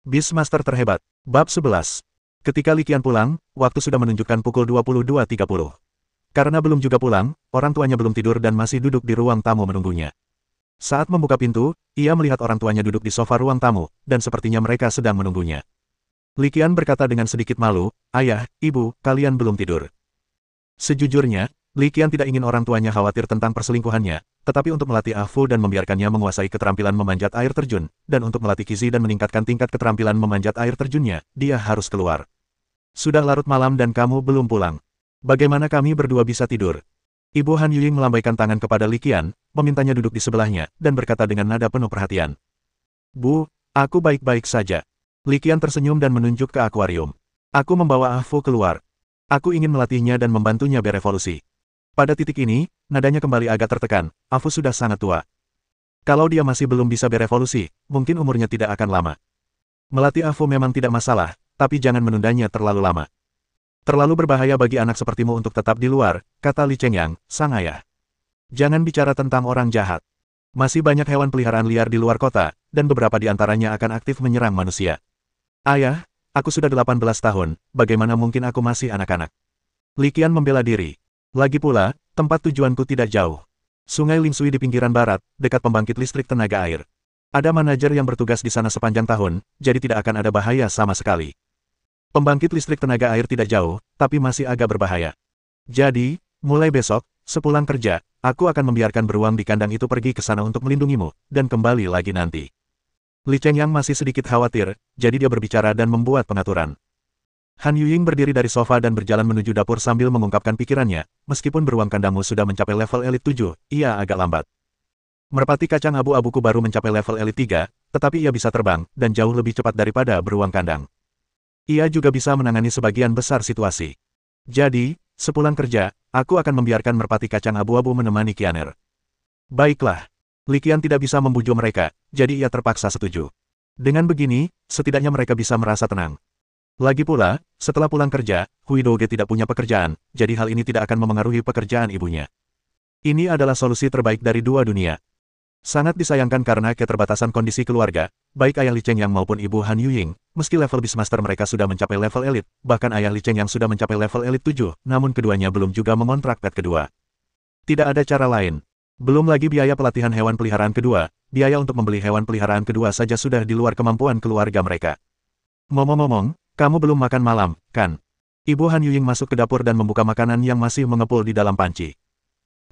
Beastmaster terhebat. Bab 11. Ketika Li Qian pulang, waktu sudah menunjukkan pukul 22.30. Karena belum juga pulang, orang tuanya belum tidur dan masih duduk di ruang tamu menunggunya. Saat membuka pintu, ia melihat orang tuanya duduk di sofa ruang tamu, dan sepertinya mereka sedang menunggunya. Li Qian berkata dengan sedikit malu, "Ayah, ibu, kalian belum tidur." Sejujurnya, Li Qian tidak ingin orang tuanya khawatir tentang perselingkuhannya, tetapi untuk melatih Ah Fu dan membiarkannya menguasai keterampilan memanjat air terjun, dan untuk melatih Qizi dan meningkatkan tingkat keterampilan memanjat air terjunnya, dia harus keluar. Sudah larut malam dan kamu belum pulang. Bagaimana kami berdua bisa tidur? Ibu Han Yuying melambaikan tangan kepada Li Qian, memintanya duduk di sebelahnya, dan berkata dengan nada penuh perhatian. "Bu, aku baik-baik saja." Li Qian tersenyum dan menunjuk ke akuarium. "Aku membawa Ah Fu keluar. Aku ingin melatihnya dan membantunya berevolusi." Pada titik ini, nadanya kembali agak tertekan. Ah Fu sudah sangat tua. Kalau dia masih belum bisa berevolusi, mungkin umurnya tidak akan lama. Melatih Ah Fu memang tidak masalah, tapi jangan menundanya terlalu lama. Terlalu berbahaya bagi anak sepertimu untuk tetap di luar, kata Li Chengyang, sang ayah. Jangan bicara tentang orang jahat. Masih banyak hewan peliharaan liar di luar kota, dan beberapa di antaranya akan aktif menyerang manusia. Ayah, aku sudah 18 tahun, bagaimana mungkin aku masih anak-anak? Li Qian membela diri. Lagi pula, tempat tujuanku tidak jauh. Sungai Lingsui di pinggiran barat, dekat pembangkit listrik tenaga air. Ada manajer yang bertugas di sana sepanjang tahun, jadi tidak akan ada bahaya sama sekali. Pembangkit listrik tenaga air tidak jauh, tapi masih agak berbahaya. Jadi, mulai besok, sepulang kerja, aku akan membiarkan beruang di kandang itu pergi ke sana untuk melindungimu, dan kembali lagi nanti. Li Chengyang masih sedikit khawatir, jadi dia berbicara dan membuat pengaturan. Han Yuying berdiri dari sofa dan berjalan menuju dapur sambil mengungkapkan pikirannya, meskipun beruang kandangmu sudah mencapai level elit 7, ia agak lambat. Merpati kacang abu-abuku baru mencapai level elit 3, tetapi ia bisa terbang, dan jauh lebih cepat daripada beruang kandang. Ia juga bisa menangani sebagian besar situasi. Jadi, sepulang kerja, aku akan membiarkan merpati kacang abu-abu menemani Qianer. Baiklah. Li Qian tidak bisa membujuk mereka, jadi ia terpaksa setuju. Dengan begini, setidaknya mereka bisa merasa tenang. Lagi pula, setelah pulang kerja, Hui Douge tidak punya pekerjaan, jadi hal ini tidak akan memengaruhi pekerjaan ibunya. Ini adalah solusi terbaik dari dua dunia. Sangat disayangkan karena keterbatasan kondisi keluarga, baik ayah Li Chengyang maupun ibu Han Yuying, meski level Beastmaster mereka sudah mencapai level elit, bahkan ayah Li Chengyang sudah mencapai level elit 7, namun keduanya belum juga mengontrak pet kedua. Tidak ada cara lain. Belum lagi biaya pelatihan hewan peliharaan kedua, biaya untuk membeli hewan peliharaan kedua saja sudah di luar kemampuan keluarga mereka. Ngomong-ngomong, kamu belum makan malam, kan? Ibu Han Yuying masuk ke dapur dan membuka makanan yang masih mengepul di dalam panci.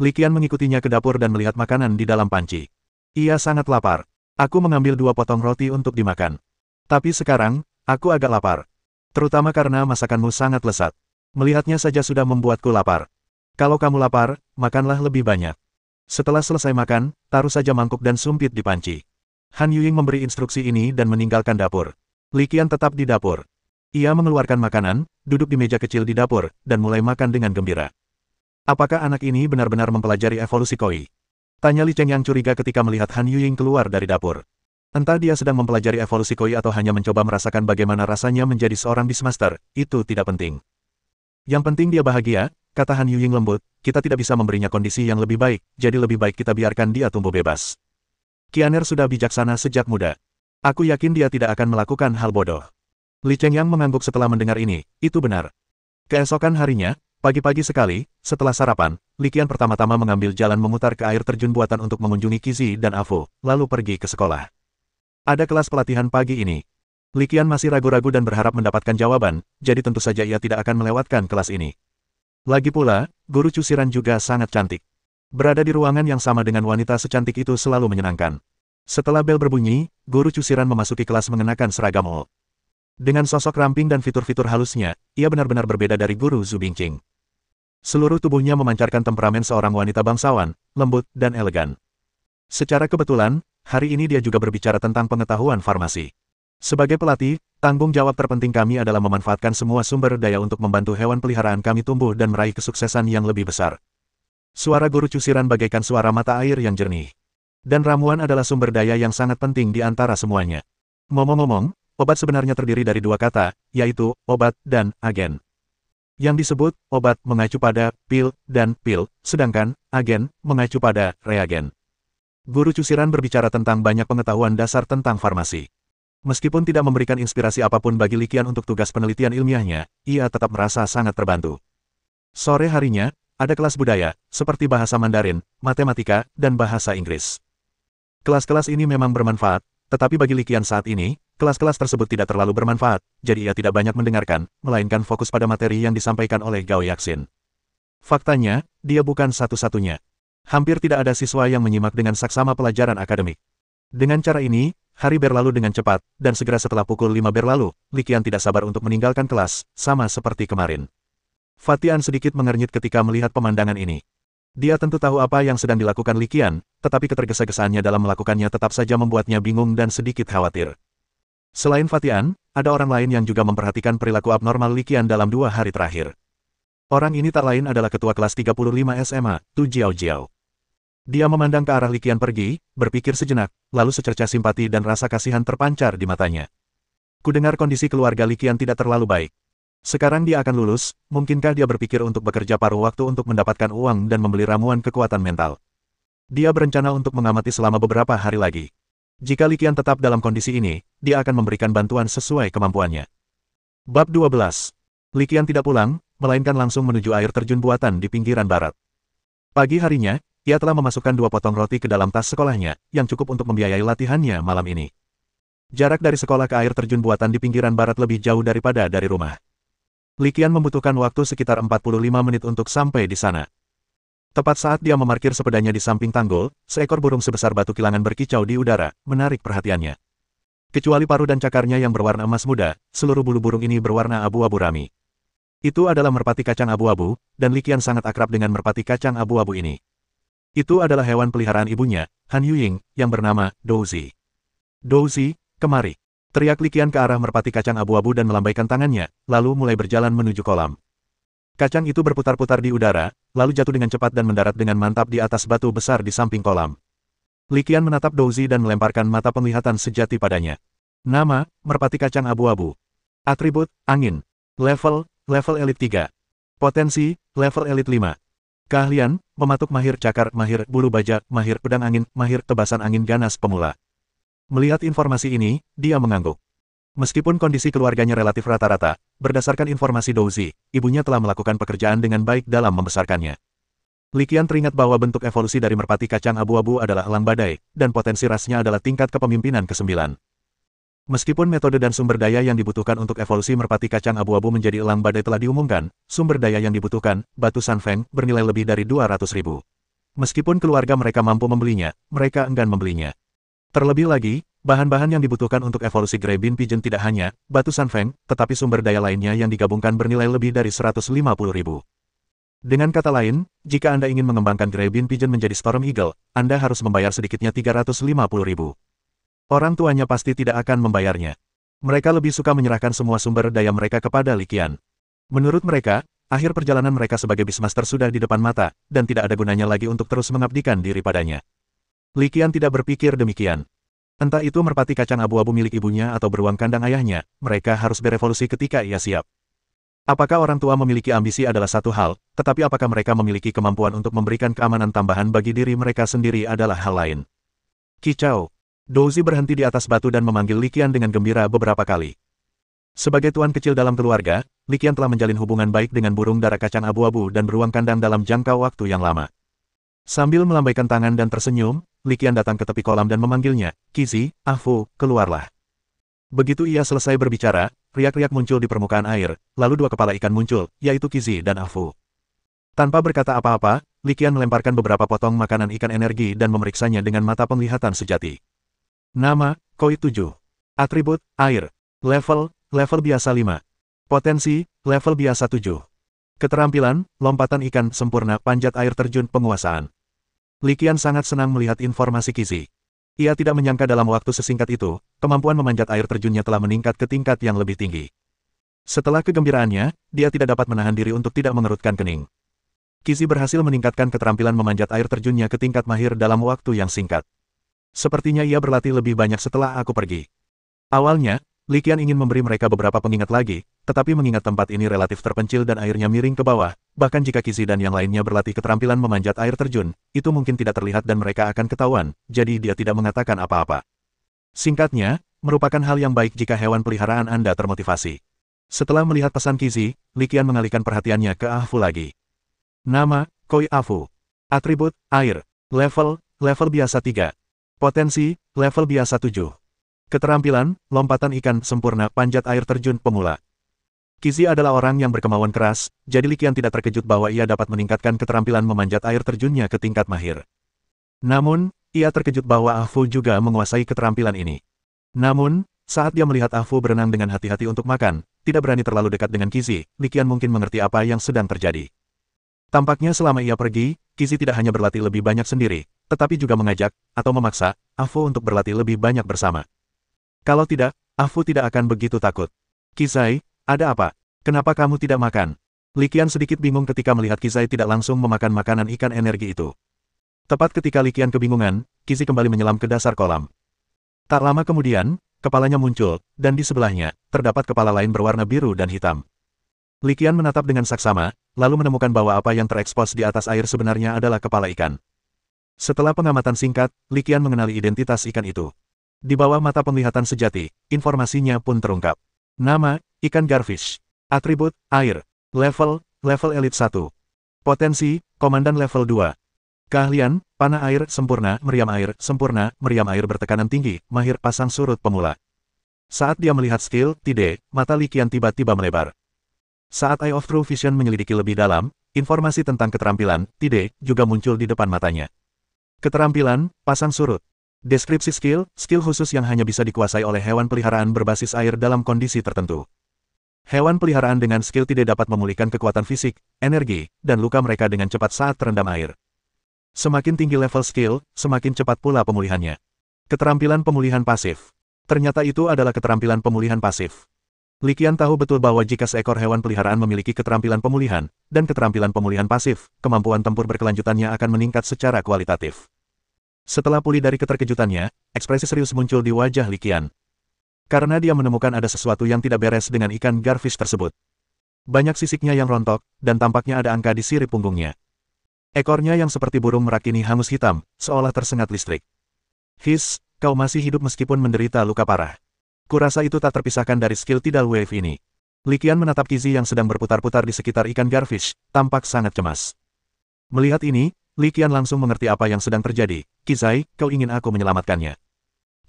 Li Qian mengikutinya ke dapur dan melihat makanan di dalam panci. Ia sangat lapar. Aku mengambil 2 potong roti untuk dimakan. Tapi sekarang, aku agak lapar. Terutama karena masakanmu sangat lezat. Melihatnya saja sudah membuatku lapar. Kalau kamu lapar, makanlah lebih banyak. Setelah selesai makan, taruh saja mangkuk dan sumpit di panci. Han Yuying memberi instruksi ini dan meninggalkan dapur. Li Qian tetap di dapur. Ia mengeluarkan makanan, duduk di meja kecil di dapur, dan mulai makan dengan gembira. Apakah anak ini benar-benar mempelajari evolusi koi? Tanya Li Chengyang curiga ketika melihat Han Yuying keluar dari dapur. Entah dia sedang mempelajari evolusi koi atau hanya mencoba merasakan bagaimana rasanya menjadi seorang Beastmaster, itu tidak penting. Yang penting dia bahagia, kata Han Yuying lembut, kita tidak bisa memberinya kondisi yang lebih baik, jadi lebih baik kita biarkan dia tumbuh bebas. Qianer sudah bijaksana sejak muda. Aku yakin dia tidak akan melakukan hal bodoh. Li Chengyang mengangguk setelah mendengar ini, itu benar. Keesokan harinya, pagi-pagi sekali, setelah sarapan, Li Qian pertama-tama mengambil jalan memutar ke air terjun buatan untuk mengunjungi Qizi dan Ah Fu, lalu pergi ke sekolah. Ada kelas pelatihan pagi ini. Li Qian masih ragu-ragu dan berharap mendapatkan jawaban, jadi tentu saja ia tidak akan melewatkan kelas ini. Lagi pula, guru cusiran juga sangat cantik. Berada di ruangan yang sama dengan wanita secantik itu selalu menyenangkan. Setelah bel berbunyi, guru cusiran memasuki kelas mengenakan seragam old. Dengan sosok ramping dan fitur-fitur halusnya, ia benar-benar berbeda dari guru Zhu Bingqing. Seluruh tubuhnya memancarkan temperamen seorang wanita bangsawan, lembut, dan elegan. Secara kebetulan, hari ini dia juga berbicara tentang pengetahuan farmasi. Sebagai pelatih, tanggung jawab terpenting kami adalah memanfaatkan semua sumber daya untuk membantu hewan peliharaan kami tumbuh dan meraih kesuksesan yang lebih besar. Suara guru cusiran bagaikan suara mata air yang jernih. Dan ramuan adalah sumber daya yang sangat penting di antara semuanya. Ngomong-ngomong, obat sebenarnya terdiri dari 2 kata, yaitu obat dan agen. Yang disebut obat mengacu pada pil dan pil, sedangkan agen mengacu pada reagen. Guru cusiran berbicara tentang banyak pengetahuan dasar tentang farmasi. Meskipun tidak memberikan inspirasi apapun bagi Li Qian untuk tugas penelitian ilmiahnya, ia tetap merasa sangat terbantu. Sore harinya, ada kelas budaya, seperti bahasa Mandarin, matematika, dan bahasa Inggris. Kelas-kelas ini memang bermanfaat, tetapi bagi Li Qian saat ini, kelas-kelas tersebut tidak terlalu bermanfaat, jadi ia tidak banyak mendengarkan, melainkan fokus pada materi yang disampaikan oleh Gao Yaxin. Faktanya, dia bukan satu-satunya. Hampir tidak ada siswa yang menyimak dengan saksama pelajaran akademik. Dengan cara ini, hari berlalu dengan cepat, dan segera setelah pukul 5 berlalu, Li Qian tidak sabar untuk meninggalkan kelas, sama seperti kemarin. Fatian sedikit mengernyit ketika melihat pemandangan ini. Dia tentu tahu apa yang sedang dilakukan Li Qian, tetapi ketergesa-gesaannya dalam melakukannya tetap saja membuatnya bingung dan sedikit khawatir. Selain Fatian, ada orang lain yang juga memperhatikan perilaku abnormal Li Qian dalam 2 hari terakhir. Orang ini tak lain adalah ketua kelas 35 SMA, Tu Jiao. Dia memandang ke arah Li Qian pergi, berpikir sejenak, lalu secerca simpati dan rasa kasihan terpancar di matanya. Kudengar kondisi keluarga Li Qian tidak terlalu baik. Sekarang dia akan lulus, mungkinkah dia berpikir untuk bekerja paruh waktu untuk mendapatkan uang dan membeli ramuan kekuatan mental? Dia berencana untuk mengamati selama beberapa hari lagi. Jika Li Qian tetap dalam kondisi ini, dia akan memberikan bantuan sesuai kemampuannya. Bab 12. Li Qian tidak pulang, melainkan langsung menuju air terjun buatan di pinggiran barat. Pagi harinya, ia telah memasukkan 2 potong roti ke dalam tas sekolahnya, yang cukup untuk membiayai latihannya malam ini. Jarak dari sekolah ke air terjun buatan di pinggiran barat lebih jauh daripada dari rumah. Li Qian membutuhkan waktu sekitar 45 menit untuk sampai di sana. Tepat saat dia memarkir sepedanya di samping tanggul, seekor burung sebesar batu kilangan berkicau di udara, menarik perhatiannya. Kecuali paruh dan cakarnya yang berwarna emas muda, seluruh bulu burung ini berwarna abu-abu rami. Itu adalah merpati kacang abu-abu, dan Li Qian sangat akrab dengan merpati kacang abu-abu ini. Itu adalah hewan peliharaan ibunya, Han Yuying, yang bernama Douzi. Douzi, kemari. Teriak Li Qian ke arah merpati kacang abu-abu dan melambaikan tangannya, lalu mulai berjalan menuju kolam. Kacang itu berputar-putar di udara, lalu jatuh dengan cepat dan mendarat dengan mantap di atas batu besar di samping kolam. Li Qian menatap Douzi dan melemparkan mata penglihatan sejati padanya. Nama, merpati kacang abu-abu. Atribut, angin. Level elit 3. Potensi, level elit 5. Keahlian, mematuk mahir cakar, mahir bulu baja, mahir pedang angin, mahir tebasan angin ganas pemula. Melihat informasi ini, dia mengangguk. Meskipun kondisi keluarganya relatif rata-rata, berdasarkan informasi Douzi, ibunya telah melakukan pekerjaan dengan baik dalam membesarkannya. Li Qian teringat bahwa bentuk evolusi dari merpati kacang abu-abu adalah elang badai, dan potensi rasnya adalah tingkat kepemimpinan ke-9. Meskipun metode dan sumber daya yang dibutuhkan untuk evolusi merpati kacang abu-abu menjadi elang badai telah diumumkan, sumber daya yang dibutuhkan, batu Sanfeng, bernilai lebih dari 200.000. Meskipun keluarga mereka mampu membelinya, mereka enggan membelinya. Terlebih lagi, bahan-bahan yang dibutuhkan untuk evolusi Grey Bean Pigeon tidak hanya batu Sanfeng, tetapi sumber daya lainnya yang digabungkan bernilai lebih dari 150.000. Dengan kata lain, jika Anda ingin mengembangkan Grey Bean Pigeon menjadi Storm Eagle, Anda harus membayar sedikitnya 350.000. Orang tuanya pasti tidak akan membayarnya. Mereka lebih suka menyerahkan semua sumber daya mereka kepada Li Qian. Menurut mereka, akhir perjalanan mereka sebagai Beastmaster sudah di depan mata, dan tidak ada gunanya lagi untuk terus mengabdikan diri padanya. Li Qian tidak berpikir demikian. Entah itu merpati kacang abu-abu milik ibunya atau beruang kandang ayahnya, mereka harus berevolusi ketika ia siap. Apakah orang tua memiliki ambisi adalah satu hal, tetapi apakah mereka memiliki kemampuan untuk memberikan keamanan tambahan bagi diri mereka sendiri adalah hal lain. Kicau. Douzi berhenti di atas batu dan memanggil Li Qian dengan gembira beberapa kali. Sebagai tuan kecil dalam keluarga, Li Qian telah menjalin hubungan baik dengan burung dara kacang abu-abu dan beruang kandang dalam jangka waktu yang lama. Sambil melambaikan tangan dan tersenyum, Li Qian datang ke tepi kolam dan memanggilnya, Qizi, Afu, keluarlah. Begitu ia selesai berbicara, riak-riak muncul di permukaan air, lalu 2 kepala ikan muncul, yaitu Qizi dan Afu. Tanpa berkata apa-apa, Li Qian melemparkan beberapa potong makanan ikan energi dan memeriksanya dengan mata penglihatan sejati. Nama, Koi 7. Atribut, air. Level biasa 5. Potensi, level biasa 7. Keterampilan, lompatan ikan sempurna panjat air terjun penguasaan. Li Qian sangat senang melihat informasi Qizi. Ia tidak menyangka dalam waktu sesingkat itu, kemampuan memanjat air terjunnya telah meningkat ke tingkat yang lebih tinggi. Setelah kegembiraannya, dia tidak dapat menahan diri untuk tidak mengerutkan kening. Qizi berhasil meningkatkan keterampilan memanjat air terjunnya ke tingkat mahir dalam waktu yang singkat. Sepertinya ia berlatih lebih banyak setelah aku pergi. Awalnya, Li Qian ingin memberi mereka beberapa pengingat lagi, tetapi mengingat tempat ini relatif terpencil dan airnya miring ke bawah, bahkan jika Qizi dan yang lainnya berlatih keterampilan memanjat air terjun, itu mungkin tidak terlihat dan mereka akan ketahuan, jadi dia tidak mengatakan apa-apa. Singkatnya, Merupakan hal yang baik jika hewan peliharaan Anda termotivasi. Setelah melihat pesan Qizi, Li Qian mengalihkan perhatiannya ke Ah Fu lagi. Nama, Koi Ah Fu. Atribut, air. Level biasa 3. Potensi, level biasa 7. Keterampilan, lompatan ikan sempurna panjat air terjun pemula. Qizi adalah orang yang berkemauan keras, jadi Li Qian tidak terkejut bahwa ia dapat meningkatkan keterampilan memanjat air terjunnya ke tingkat mahir. Namun, ia terkejut bahwa Ah Fu juga menguasai keterampilan ini. Namun, saat dia melihat Ah Fu berenang dengan hati-hati untuk makan, tidak berani terlalu dekat dengan Qizi, Li Qian mungkin mengerti apa yang sedang terjadi. Tampaknya selama ia pergi, Qizi tidak hanya berlatih lebih banyak sendiri, tetapi juga mengajak, atau memaksa, Ah Fu untuk berlatih lebih banyak bersama. Kalau tidak, Ah Fu tidak akan begitu takut. Qizai, ada apa? Kenapa kamu tidak makan? Li Qian sedikit bingung ketika melihat Qizai tidak langsung memakan makanan ikan energi itu. Tepat ketika Li Qian kebingungan, Qizi kembali menyelam ke dasar kolam. Tak lama kemudian, kepalanya muncul, dan di sebelahnya, terdapat kepala lain berwarna biru dan hitam. Li Qian menatap dengan saksama, lalu menemukan bahwa apa yang terekspos di atas air sebenarnya adalah kepala ikan. Setelah pengamatan singkat, Li Qian mengenali identitas ikan itu. Di bawah mata penglihatan sejati, informasinya pun terungkap. Nama, ikan garfish. Atribut, air. Level Elite 1. Potensi, komandan level 2. Keahlian, panah air sempurna, meriam air bertekanan tinggi, mahir pasang surut pemula. Saat dia melihat skill, Tide, mata Li Qian tiba-tiba melebar. Saat Eye of True Vision menyelidiki lebih dalam, informasi tentang keterampilan, Tide, juga muncul di depan matanya. Keterampilan, pasang surut. Deskripsi skill khusus yang hanya bisa dikuasai oleh hewan peliharaan berbasis air dalam kondisi tertentu. Hewan peliharaan dengan skill Tide dapat memulihkan kekuatan fisik, energi, dan luka mereka dengan cepat saat terendam air. Semakin tinggi level skill, semakin cepat pula pemulihannya. Keterampilan pemulihan pasif. Ternyata itu adalah keterampilan pemulihan pasif. Li Qian tahu betul bahwa jika seekor hewan peliharaan memiliki keterampilan pemulihan, dan keterampilan pemulihan pasif, kemampuan tempur berkelanjutannya akan meningkat secara kualitatif. Setelah pulih dari keterkejutannya, ekspresi serius muncul di wajah Li Qian. Karena dia menemukan ada sesuatu yang tidak beres dengan ikan garfish tersebut. Banyak sisiknya yang rontok, dan tampaknya ada angka di sirip punggungnya. Ekornya yang seperti burung merak ini hangus hitam, seolah tersengat listrik. His, kau masih hidup meskipun menderita luka parah. Kurasa itu tak terpisahkan dari skill tidal wave ini. Li Qian menatap Qizi yang sedang berputar-putar di sekitar ikan garfish, tampak sangat cemas. Melihat ini, Li Qian langsung mengerti apa yang sedang terjadi. Qizai, kau ingin aku menyelamatkannya.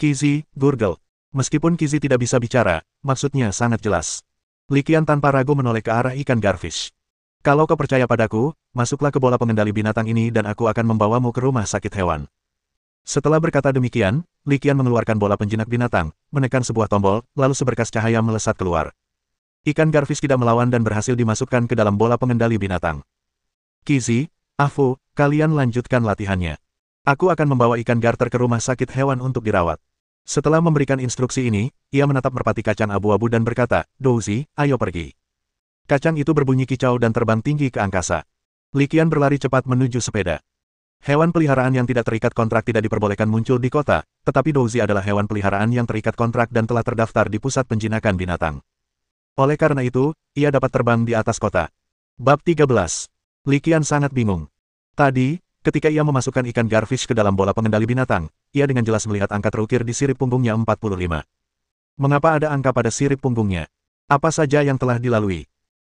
Qizi, gurgel. Meskipun Qizi tidak bisa bicara, maksudnya sangat jelas. Li Qian tanpa ragu menoleh ke arah ikan garfish. Kalau kau percaya padaku, masuklah ke bola pengendali binatang ini dan aku akan membawamu ke rumah sakit hewan. Setelah berkata demikian, Li Qian mengeluarkan bola penjinak binatang, menekan sebuah tombol, lalu seberkas cahaya melesat keluar. Ikan garfish tidak melawan dan berhasil dimasukkan ke dalam bola pengendali binatang. Qizi, Ah Fu, kalian lanjutkan latihannya. Aku akan membawa ikan garter ke rumah sakit hewan untuk dirawat. Setelah memberikan instruksi ini, ia menatap merpati kacang abu-abu dan berkata, Douzi, ayo pergi. Kacang itu berbunyi kicau dan terbang tinggi ke angkasa. Li Qian berlari cepat menuju sepeda. Hewan peliharaan yang tidak terikat kontrak tidak diperbolehkan muncul di kota, tetapi Douzi adalah hewan peliharaan yang terikat kontrak dan telah terdaftar di pusat penjinakan binatang. Oleh karena itu, ia dapat terbang di atas kota. Bab 13. Li Qian sangat bingung. Tadi, ketika ia memasukkan ikan garfish ke dalam bola pengendali binatang, ia dengan jelas melihat angka terukir di sirip punggungnya 45. Mengapa ada angka pada sirip punggungnya? Apa saja yang telah dilalui?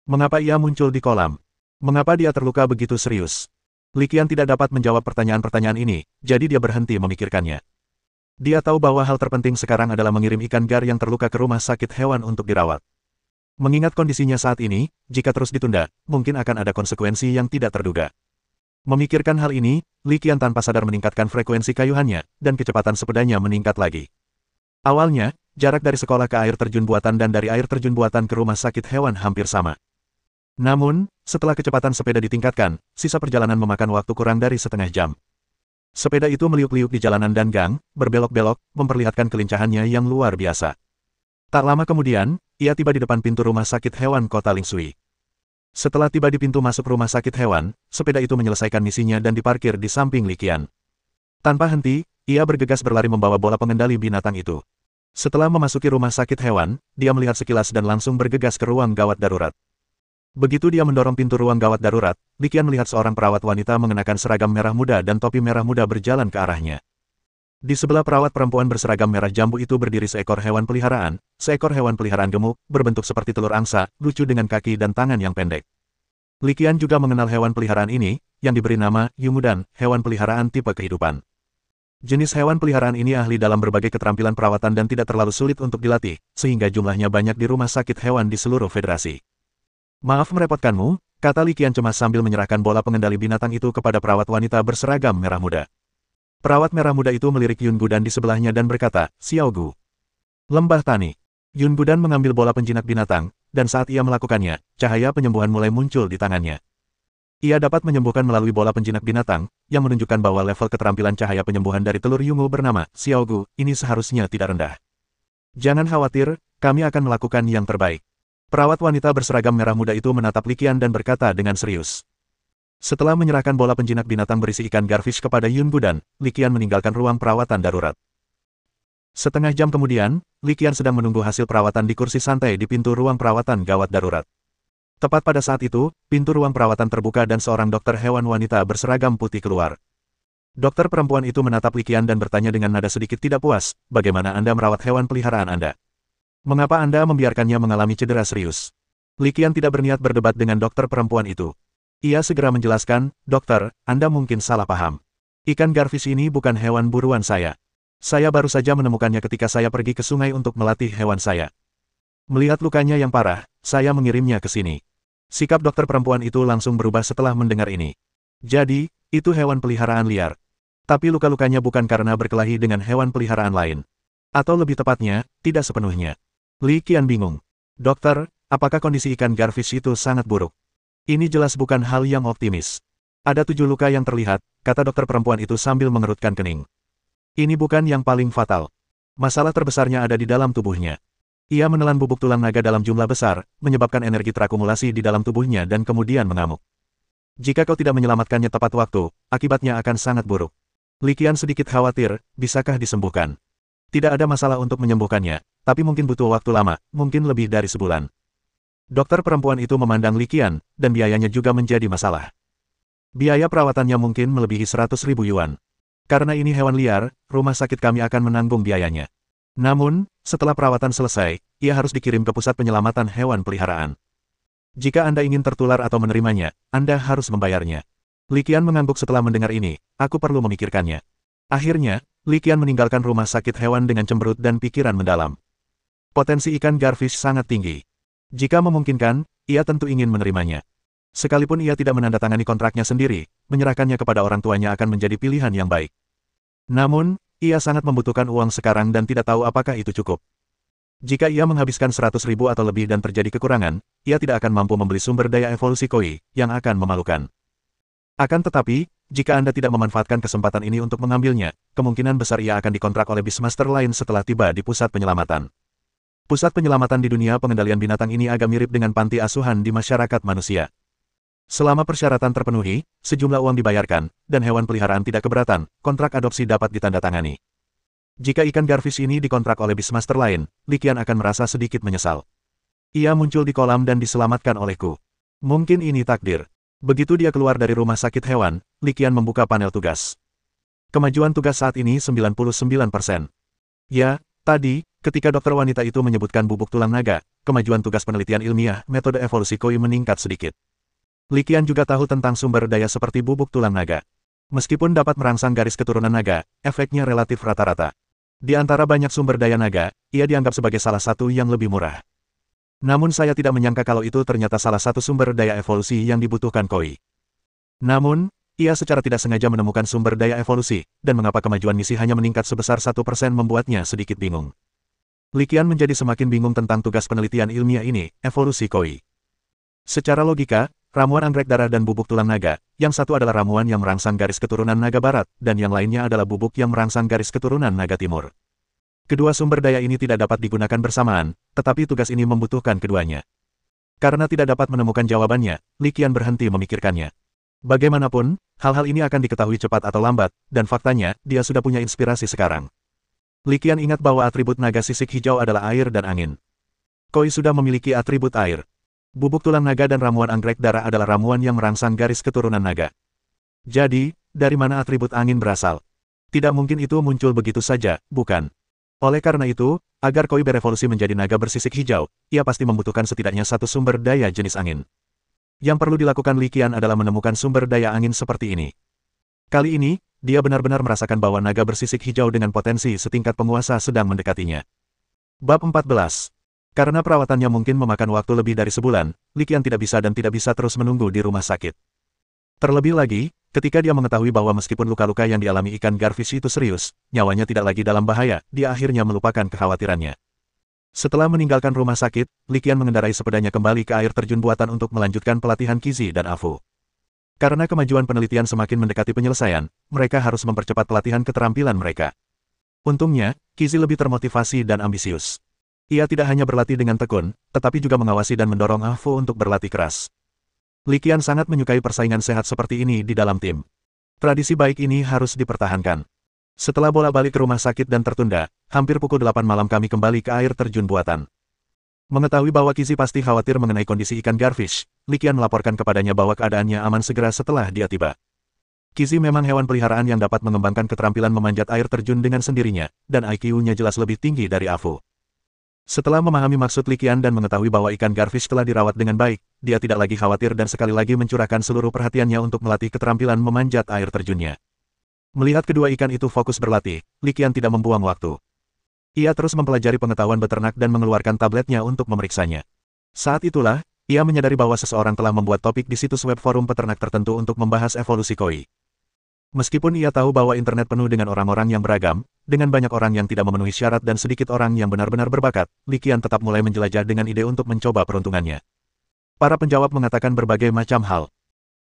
Mengapa ia muncul di kolam? Mengapa dia terluka begitu serius? Li Qian tidak dapat menjawab pertanyaan-pertanyaan ini, jadi dia berhenti memikirkannya. Dia tahu bahwa hal terpenting sekarang adalah mengirim ikan gar yang terluka ke rumah sakit hewan untuk dirawat. Mengingat kondisinya saat ini, jika terus ditunda, mungkin akan ada konsekuensi yang tidak terduga. Memikirkan hal ini, Li Qian tanpa sadar meningkatkan frekuensi kayuhannya, dan kecepatan sepedanya meningkat lagi. Awalnya, jarak dari sekolah ke air terjun buatan dan dari air terjun buatan ke rumah sakit hewan hampir sama. Namun, setelah kecepatan sepeda ditingkatkan, sisa perjalanan memakan waktu kurang dari setengah jam. Sepeda itu meliuk-liuk di jalanan dan gang, berbelok-belok, memperlihatkan kelincahannya yang luar biasa. Tak lama kemudian, ia tiba di depan pintu rumah sakit hewan kota Lingshui. Setelah tiba di pintu masuk rumah sakit hewan, sepeda itu menyelesaikan misinya dan diparkir di samping Li Qian. Tanpa henti, ia bergegas berlari membawa bola pengendali binatang itu. Setelah memasuki rumah sakit hewan, dia melihat sekilas dan langsung bergegas ke ruang gawat darurat. Begitu dia mendorong pintu ruang gawat darurat, Li Qian melihat seorang perawat wanita mengenakan seragam merah muda dan topi merah muda berjalan ke arahnya. Di sebelah perawat perempuan berseragam merah jambu itu berdiri seekor hewan peliharaan gemuk, berbentuk seperti telur angsa, lucu dengan kaki dan tangan yang pendek. Li Qian juga mengenal hewan peliharaan ini, yang diberi nama Yungudan, hewan peliharaan tipe kehidupan. Jenis hewan peliharaan ini ahli dalam berbagai keterampilan perawatan dan tidak terlalu sulit untuk dilatih, sehingga jumlahnya banyak di rumah sakit hewan di seluruh federasi. Maaf merepotkanmu, kata Li Qian cemas sambil menyerahkan bola pengendali binatang itu kepada perawat wanita berseragam merah muda. Perawat merah muda itu melirik Yun Gudan di sebelahnya dan berkata, Xiao Gu. Lembah tani. Yun Gudan mengambil bola penjinak binatang, dan saat ia melakukannya, cahaya penyembuhan mulai muncul di tangannya. Ia dapat menyembuhkan melalui bola penjinak binatang, yang menunjukkan bahwa level keterampilan cahaya penyembuhan dari telur Yungu bernama Xiao Gu ini seharusnya tidak rendah. Jangan khawatir, kami akan melakukan yang terbaik. Perawat wanita berseragam merah muda itu menatap Li Qian dan berkata dengan serius. Setelah menyerahkan bola penjinak binatang berisi ikan garfish kepada Yun Gudan, Li Qian meninggalkan ruang perawatan darurat. Setengah jam kemudian, Li Qian sedang menunggu hasil perawatan di kursi santai di pintu ruang perawatan gawat darurat. Tepat pada saat itu, pintu ruang perawatan terbuka dan seorang dokter hewan wanita berseragam putih keluar. Dokter perempuan itu menatap Li Qian dan bertanya dengan nada sedikit tidak puas, bagaimana Anda merawat hewan peliharaan Anda? Mengapa Anda membiarkannya mengalami cedera serius? Li Qian tidak berniat berdebat dengan dokter perempuan itu. Ia segera menjelaskan, dokter, Anda mungkin salah paham. Ikan garfish ini bukan hewan buruan saya. Saya baru saja menemukannya ketika saya pergi ke sungai untuk melatih hewan saya. Melihat lukanya yang parah, saya mengirimnya ke sini. Sikap dokter perempuan itu langsung berubah setelah mendengar ini. Jadi, itu hewan peliharaan liar. Tapi luka-lukanya bukan karena berkelahi dengan hewan peliharaan lain. Atau lebih tepatnya, tidak sepenuhnya. Li Qian bingung. Dokter, apakah kondisi ikan garfish itu sangat buruk? Ini jelas bukan hal yang optimis. Ada 7 luka yang terlihat, kata dokter perempuan itu sambil mengerutkan kening. Ini bukan yang paling fatal. Masalah terbesarnya ada di dalam tubuhnya. Ia menelan bubuk tulang naga dalam jumlah besar, menyebabkan energi terakumulasi di dalam tubuhnya dan kemudian mengamuk. Jika kau tidak menyelamatkannya tepat waktu, akibatnya akan sangat buruk. Li Qian sedikit khawatir, bisakah disembuhkan? Tidak ada masalah untuk menyembuhkannya, tapi mungkin butuh waktu lama, mungkin lebih dari sebulan. Dokter perempuan itu memandang Li Qian, dan biayanya juga menjadi masalah. Biaya perawatannya mungkin melebihi 100.000 yuan. Karena ini hewan liar, rumah sakit kami akan menanggung biayanya. Namun, setelah perawatan selesai, ia harus dikirim ke pusat penyelamatan hewan peliharaan. Jika Anda ingin tertular atau menerimanya, Anda harus membayarnya. Li Qian mengangguk setelah mendengar ini, aku perlu memikirkannya. Akhirnya, Li Qian meninggalkan rumah sakit hewan dengan cemberut dan pikiran mendalam. Potensi ikan garfish sangat tinggi. Jika memungkinkan, ia tentu ingin menerimanya. Sekalipun ia tidak menandatangani kontraknya sendiri, menyerahkannya kepada orang tuanya akan menjadi pilihan yang baik. Namun, ia sangat membutuhkan uang sekarang dan tidak tahu apakah itu cukup. Jika ia menghabiskan 100.000 atau lebih dan terjadi kekurangan, ia tidak akan mampu membeli sumber daya evolusi koi, yang akan memalukan. Akan tetapi, jika Anda tidak memanfaatkan kesempatan ini untuk mengambilnya, kemungkinan besar ia akan dikontrak oleh Beastmaster lain setelah tiba di pusat penyelamatan. Pusat penyelamatan di dunia pengendalian binatang ini agak mirip dengan panti asuhan di masyarakat manusia. Selama persyaratan terpenuhi, sejumlah uang dibayarkan, dan hewan peliharaan tidak keberatan, kontrak adopsi dapat ditandatangani. Jika ikan garfish ini dikontrak oleh Beastmaster lain, Li Qian akan merasa sedikit menyesal. Ia muncul di kolam dan diselamatkan olehku. Mungkin ini takdir. Begitu dia keluar dari rumah sakit hewan, Li Qian membuka panel tugas. Kemajuan tugas saat ini 99%. Ya, tadi, ketika dokter wanita itu menyebutkan bubuk tulang naga, kemajuan tugas penelitian ilmiah metode evolusi koi meningkat sedikit. Li Qian juga tahu tentang sumber daya seperti bubuk tulang naga. Meskipun dapat merangsang garis keturunan naga, efeknya relatif rata-rata. Di antara banyak sumber daya naga, ia dianggap sebagai salah satu yang lebih murah. Namun saya tidak menyangka kalau itu ternyata salah satu sumber daya evolusi yang dibutuhkan koi. Namun, ia secara tidak sengaja menemukan sumber daya evolusi, dan mengapa kemajuan misi hanya meningkat sebesar 1% membuatnya sedikit bingung. Li Qian menjadi semakin bingung tentang tugas penelitian ilmiah ini, evolusi koi. Secara logika, ramuan anggrek darah dan bubuk tulang naga, yang satu adalah ramuan yang merangsang garis keturunan naga barat, dan yang lainnya adalah bubuk yang merangsang garis keturunan naga timur. Kedua sumber daya ini tidak dapat digunakan bersamaan, tetapi tugas ini membutuhkan keduanya. Karena tidak dapat menemukan jawabannya, Li Qian berhenti memikirkannya. Bagaimanapun, hal-hal ini akan diketahui cepat atau lambat, dan faktanya, dia sudah punya inspirasi sekarang. Li Qian ingat bahwa atribut naga sisik hijau adalah air dan angin. Koi sudah memiliki atribut air. Bubuk tulang naga dan ramuan anggrek darah adalah ramuan yang merangsang garis keturunan naga. Jadi, dari mana atribut angin berasal? Tidak mungkin itu muncul begitu saja, bukan? Oleh karena itu, agar Koi berevolusi menjadi naga bersisik hijau, ia pasti membutuhkan setidaknya satu sumber daya jenis angin. Yang perlu dilakukan Li Qian adalah menemukan sumber daya angin seperti ini. Kali ini, dia benar-benar merasakan bahwa naga bersisik hijau dengan potensi setingkat penguasa sedang mendekatinya. Bab 14. Karena perawatannya mungkin memakan waktu lebih dari sebulan, Li Qian tidak bisa dan tidak bisa terus menunggu di rumah sakit. Terlebih lagi, ketika dia mengetahui bahwa meskipun luka-luka yang dialami ikan Garfish itu serius, nyawanya tidak lagi dalam bahaya, dia akhirnya melupakan kekhawatirannya. Setelah meninggalkan rumah sakit, Li Qian mengendarai sepedanya kembali ke air terjun buatan untuk melanjutkan pelatihan Qizi dan Afu. Karena kemajuan penelitian semakin mendekati penyelesaian, mereka harus mempercepat pelatihan keterampilan mereka. Untungnya, Qizi lebih termotivasi dan ambisius. Ia tidak hanya berlatih dengan tekun, tetapi juga mengawasi dan mendorong Afu untuk berlatih keras. Li Qian sangat menyukai persaingan sehat seperti ini di dalam tim. Tradisi baik ini harus dipertahankan. Setelah bolak-balik ke rumah sakit dan tertunda, hampir pukul 8 malam kami kembali ke air terjun buatan. Mengetahui bahwa Qizi pasti khawatir mengenai kondisi ikan Garfish, Li Qian melaporkan kepadanya bahwa keadaannya aman segera setelah dia tiba. Qizi memang hewan peliharaan yang dapat mengembangkan keterampilan memanjat air terjun dengan sendirinya, dan IQ-nya jelas lebih tinggi dari Afu. Setelah memahami maksud Li Qian dan mengetahui bahwa ikan Garfish telah dirawat dengan baik, dia tidak lagi khawatir dan sekali lagi mencurahkan seluruh perhatiannya untuk melatih keterampilan memanjat air terjunnya. Melihat kedua ikan itu fokus berlatih, Li Qian tidak membuang waktu. Ia terus mempelajari pengetahuan beternak dan mengeluarkan tabletnya untuk memeriksanya. Saat itulah, ia menyadari bahwa seseorang telah membuat topik di situs web forum peternak tertentu untuk membahas evolusi koi. Meskipun ia tahu bahwa internet penuh dengan orang-orang yang beragam, dengan banyak orang yang tidak memenuhi syarat dan sedikit orang yang benar-benar berbakat, Li Qian tetap mulai menjelajah dengan ide untuk mencoba peruntungannya. Para penjawab mengatakan berbagai macam hal.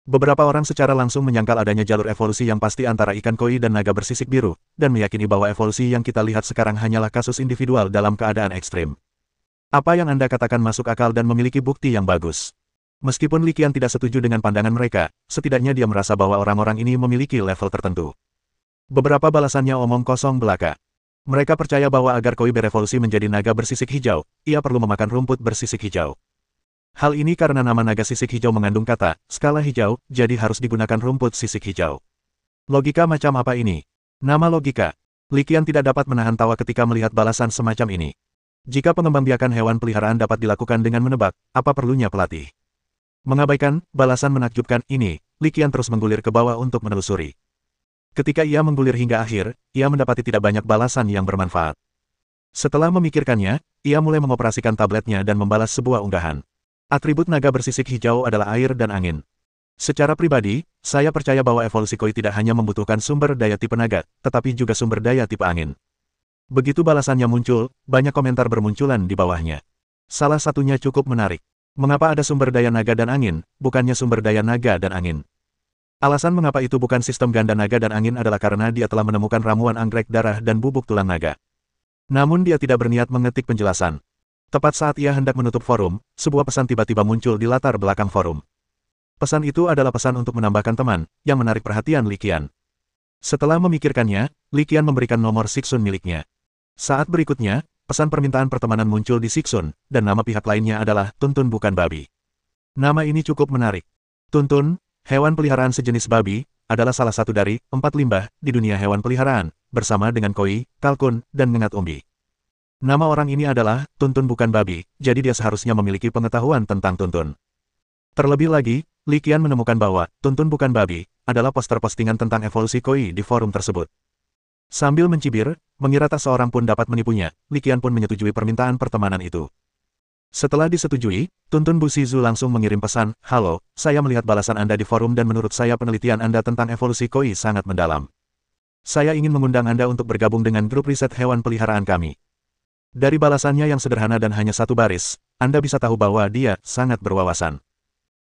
Beberapa orang secara langsung menyangkal adanya jalur evolusi yang pasti antara ikan koi dan naga bersisik biru, dan meyakini bahwa evolusi yang kita lihat sekarang hanyalah kasus individual dalam keadaan ekstrim. Apa yang Anda katakan masuk akal dan memiliki bukti yang bagus. Meskipun Li Qian tidak setuju dengan pandangan mereka, setidaknya dia merasa bahwa orang-orang ini memiliki level tertentu. Beberapa balasannya omong kosong belaka. Mereka percaya bahwa agar koi berevolusi menjadi naga bersisik hijau, ia perlu memakan rumput bersisik hijau. Hal ini karena nama naga sisik hijau mengandung kata, skala hijau, jadi harus digunakan rumput sisik hijau. Logika macam apa ini? Nama logika. Li Qian tidak dapat menahan tawa ketika melihat balasan semacam ini. Jika pengembangbiakan hewan peliharaan dapat dilakukan dengan menebak, apa perlunya pelatih? Mengabaikan balasan menakjubkan ini, Li Qian terus menggulir ke bawah untuk menelusuri. Ketika ia menggulir hingga akhir, ia mendapati tidak banyak balasan yang bermanfaat. Setelah memikirkannya, ia mulai mengoperasikan tabletnya dan membalas sebuah unggahan. Atribut naga bersisik hijau adalah air dan angin. Secara pribadi, saya percaya bahwa evolusi koi tidak hanya membutuhkan sumber daya tipe naga, tetapi juga sumber daya tipe angin. Begitu balasannya muncul, banyak komentar bermunculan di bawahnya. Salah satunya cukup menarik. Mengapa ada sumber daya naga dan angin, bukannya sumber daya naga dan angin? Alasan mengapa itu bukan sistem ganda naga dan angin adalah karena dia telah menemukan ramuan anggrek darah dan bubuk tulang naga. Namun dia tidak berniat mengetik penjelasan. Tepat saat ia hendak menutup forum, sebuah pesan tiba-tiba muncul di latar belakang forum. Pesan itu adalah pesan untuk menambahkan teman, yang menarik perhatian Li Qian. Setelah memikirkannya, Li Qian memberikan nomor Siksun miliknya. Saat berikutnya, pesan permintaan pertemanan muncul di Siksun, dan nama pihak lainnya adalah Tuntun bukan babi. Nama ini cukup menarik. Tuntun, hewan peliharaan sejenis babi, adalah salah satu dari 4 limbah di dunia hewan peliharaan, bersama dengan koi, kalkun, dan ngengat umbi. Nama orang ini adalah Tuntun bukan babi, jadi dia seharusnya memiliki pengetahuan tentang Tuntun. Terlebih lagi, Li Qian menemukan bahwa Tuntun bukan babi adalah poster postingan tentang evolusi koi di forum tersebut. Sambil mencibir, mengira tak seorang pun dapat menipunya, Li Qian pun menyetujui permintaan pertemanan itu. Setelah disetujui, Tuntun Bu Shizu langsung mengirim pesan, "Halo, saya melihat balasan Anda di forum dan menurut saya penelitian Anda tentang evolusi koi sangat mendalam. Saya ingin mengundang Anda untuk bergabung dengan grup riset hewan peliharaan kami." Dari balasannya yang sederhana dan hanya satu baris, Anda bisa tahu bahwa dia sangat berwawasan.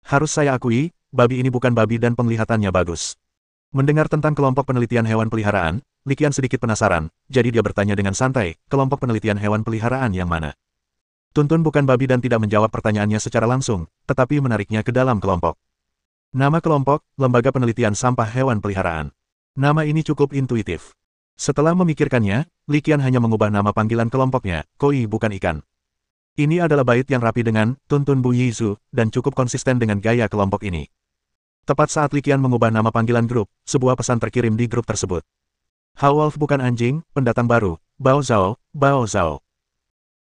Harus saya akui, babi ini bukan babi dan penglihatannya bagus. Mendengar tentang kelompok penelitian hewan peliharaan, Li Qian sedikit penasaran, jadi dia bertanya dengan santai, kelompok penelitian hewan peliharaan yang mana? Tuntun bukan babi dan tidak menjawab pertanyaannya secara langsung, tetapi menariknya ke dalam kelompok. Nama kelompok, Lembaga Penelitian Sampah Hewan Peliharaan. Nama ini cukup intuitif. Setelah memikirkannya, Li Qian hanya mengubah nama panggilan kelompoknya, Koi bukan ikan. Ini adalah bait yang rapi dengan Tuntun Bu Yizu, dan cukup konsisten dengan gaya kelompok ini. Tepat saat Li Qian mengubah nama panggilan grup, sebuah pesan terkirim di grup tersebut. Hao Wolf bukan anjing, pendatang baru, Bao Zhao, Bao Zhao.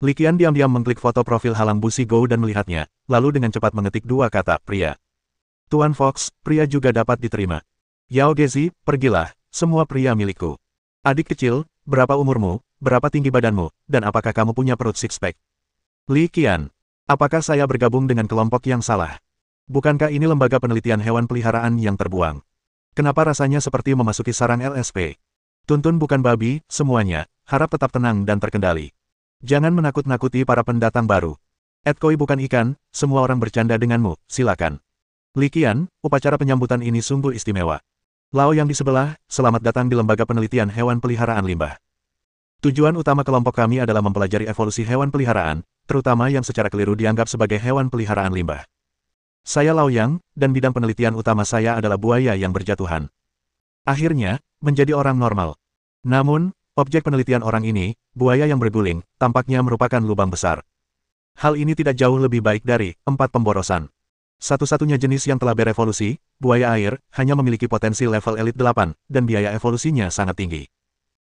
Li Qian diam-diam mengklik foto profil Halang Busi Gou dan melihatnya, lalu dengan cepat mengetik dua kata, pria. Tuan Fox, pria juga dapat diterima. Yao Gezi, pergilah, semua pria milikku. Adik kecil, berapa umurmu, berapa tinggi badanmu, dan apakah kamu punya perut six-pack? Li Qian, apakah saya bergabung dengan kelompok yang salah? Bukankah ini lembaga penelitian hewan peliharaan yang terbuang? Kenapa rasanya seperti memasuki sarang LSP? Tuntun bukan babi, semuanya, harap tetap tenang dan terkendali. Jangan menakut-nakuti para pendatang baru. Ed Koi bukan ikan, semua orang bercanda denganmu, silakan. Li Qian, upacara penyambutan ini sungguh istimewa. Lao yang di sebelah, selamat datang di lembaga penelitian hewan peliharaan limbah. Tujuan utama kelompok kami adalah mempelajari evolusi hewan peliharaan, terutama yang secara keliru dianggap sebagai hewan peliharaan limbah. Saya Lao Yang, dan bidang penelitian utama saya adalah buaya yang berjatuhan. Akhirnya, menjadi orang normal. Namun, objek penelitian orang ini, buaya yang berguling, tampaknya merupakan lubang besar. Hal ini tidak jauh lebih baik dari 4 pemborosan. Satu-satunya jenis yang telah berevolusi, buaya air, hanya memiliki potensi level Elite 8, dan biaya evolusinya sangat tinggi.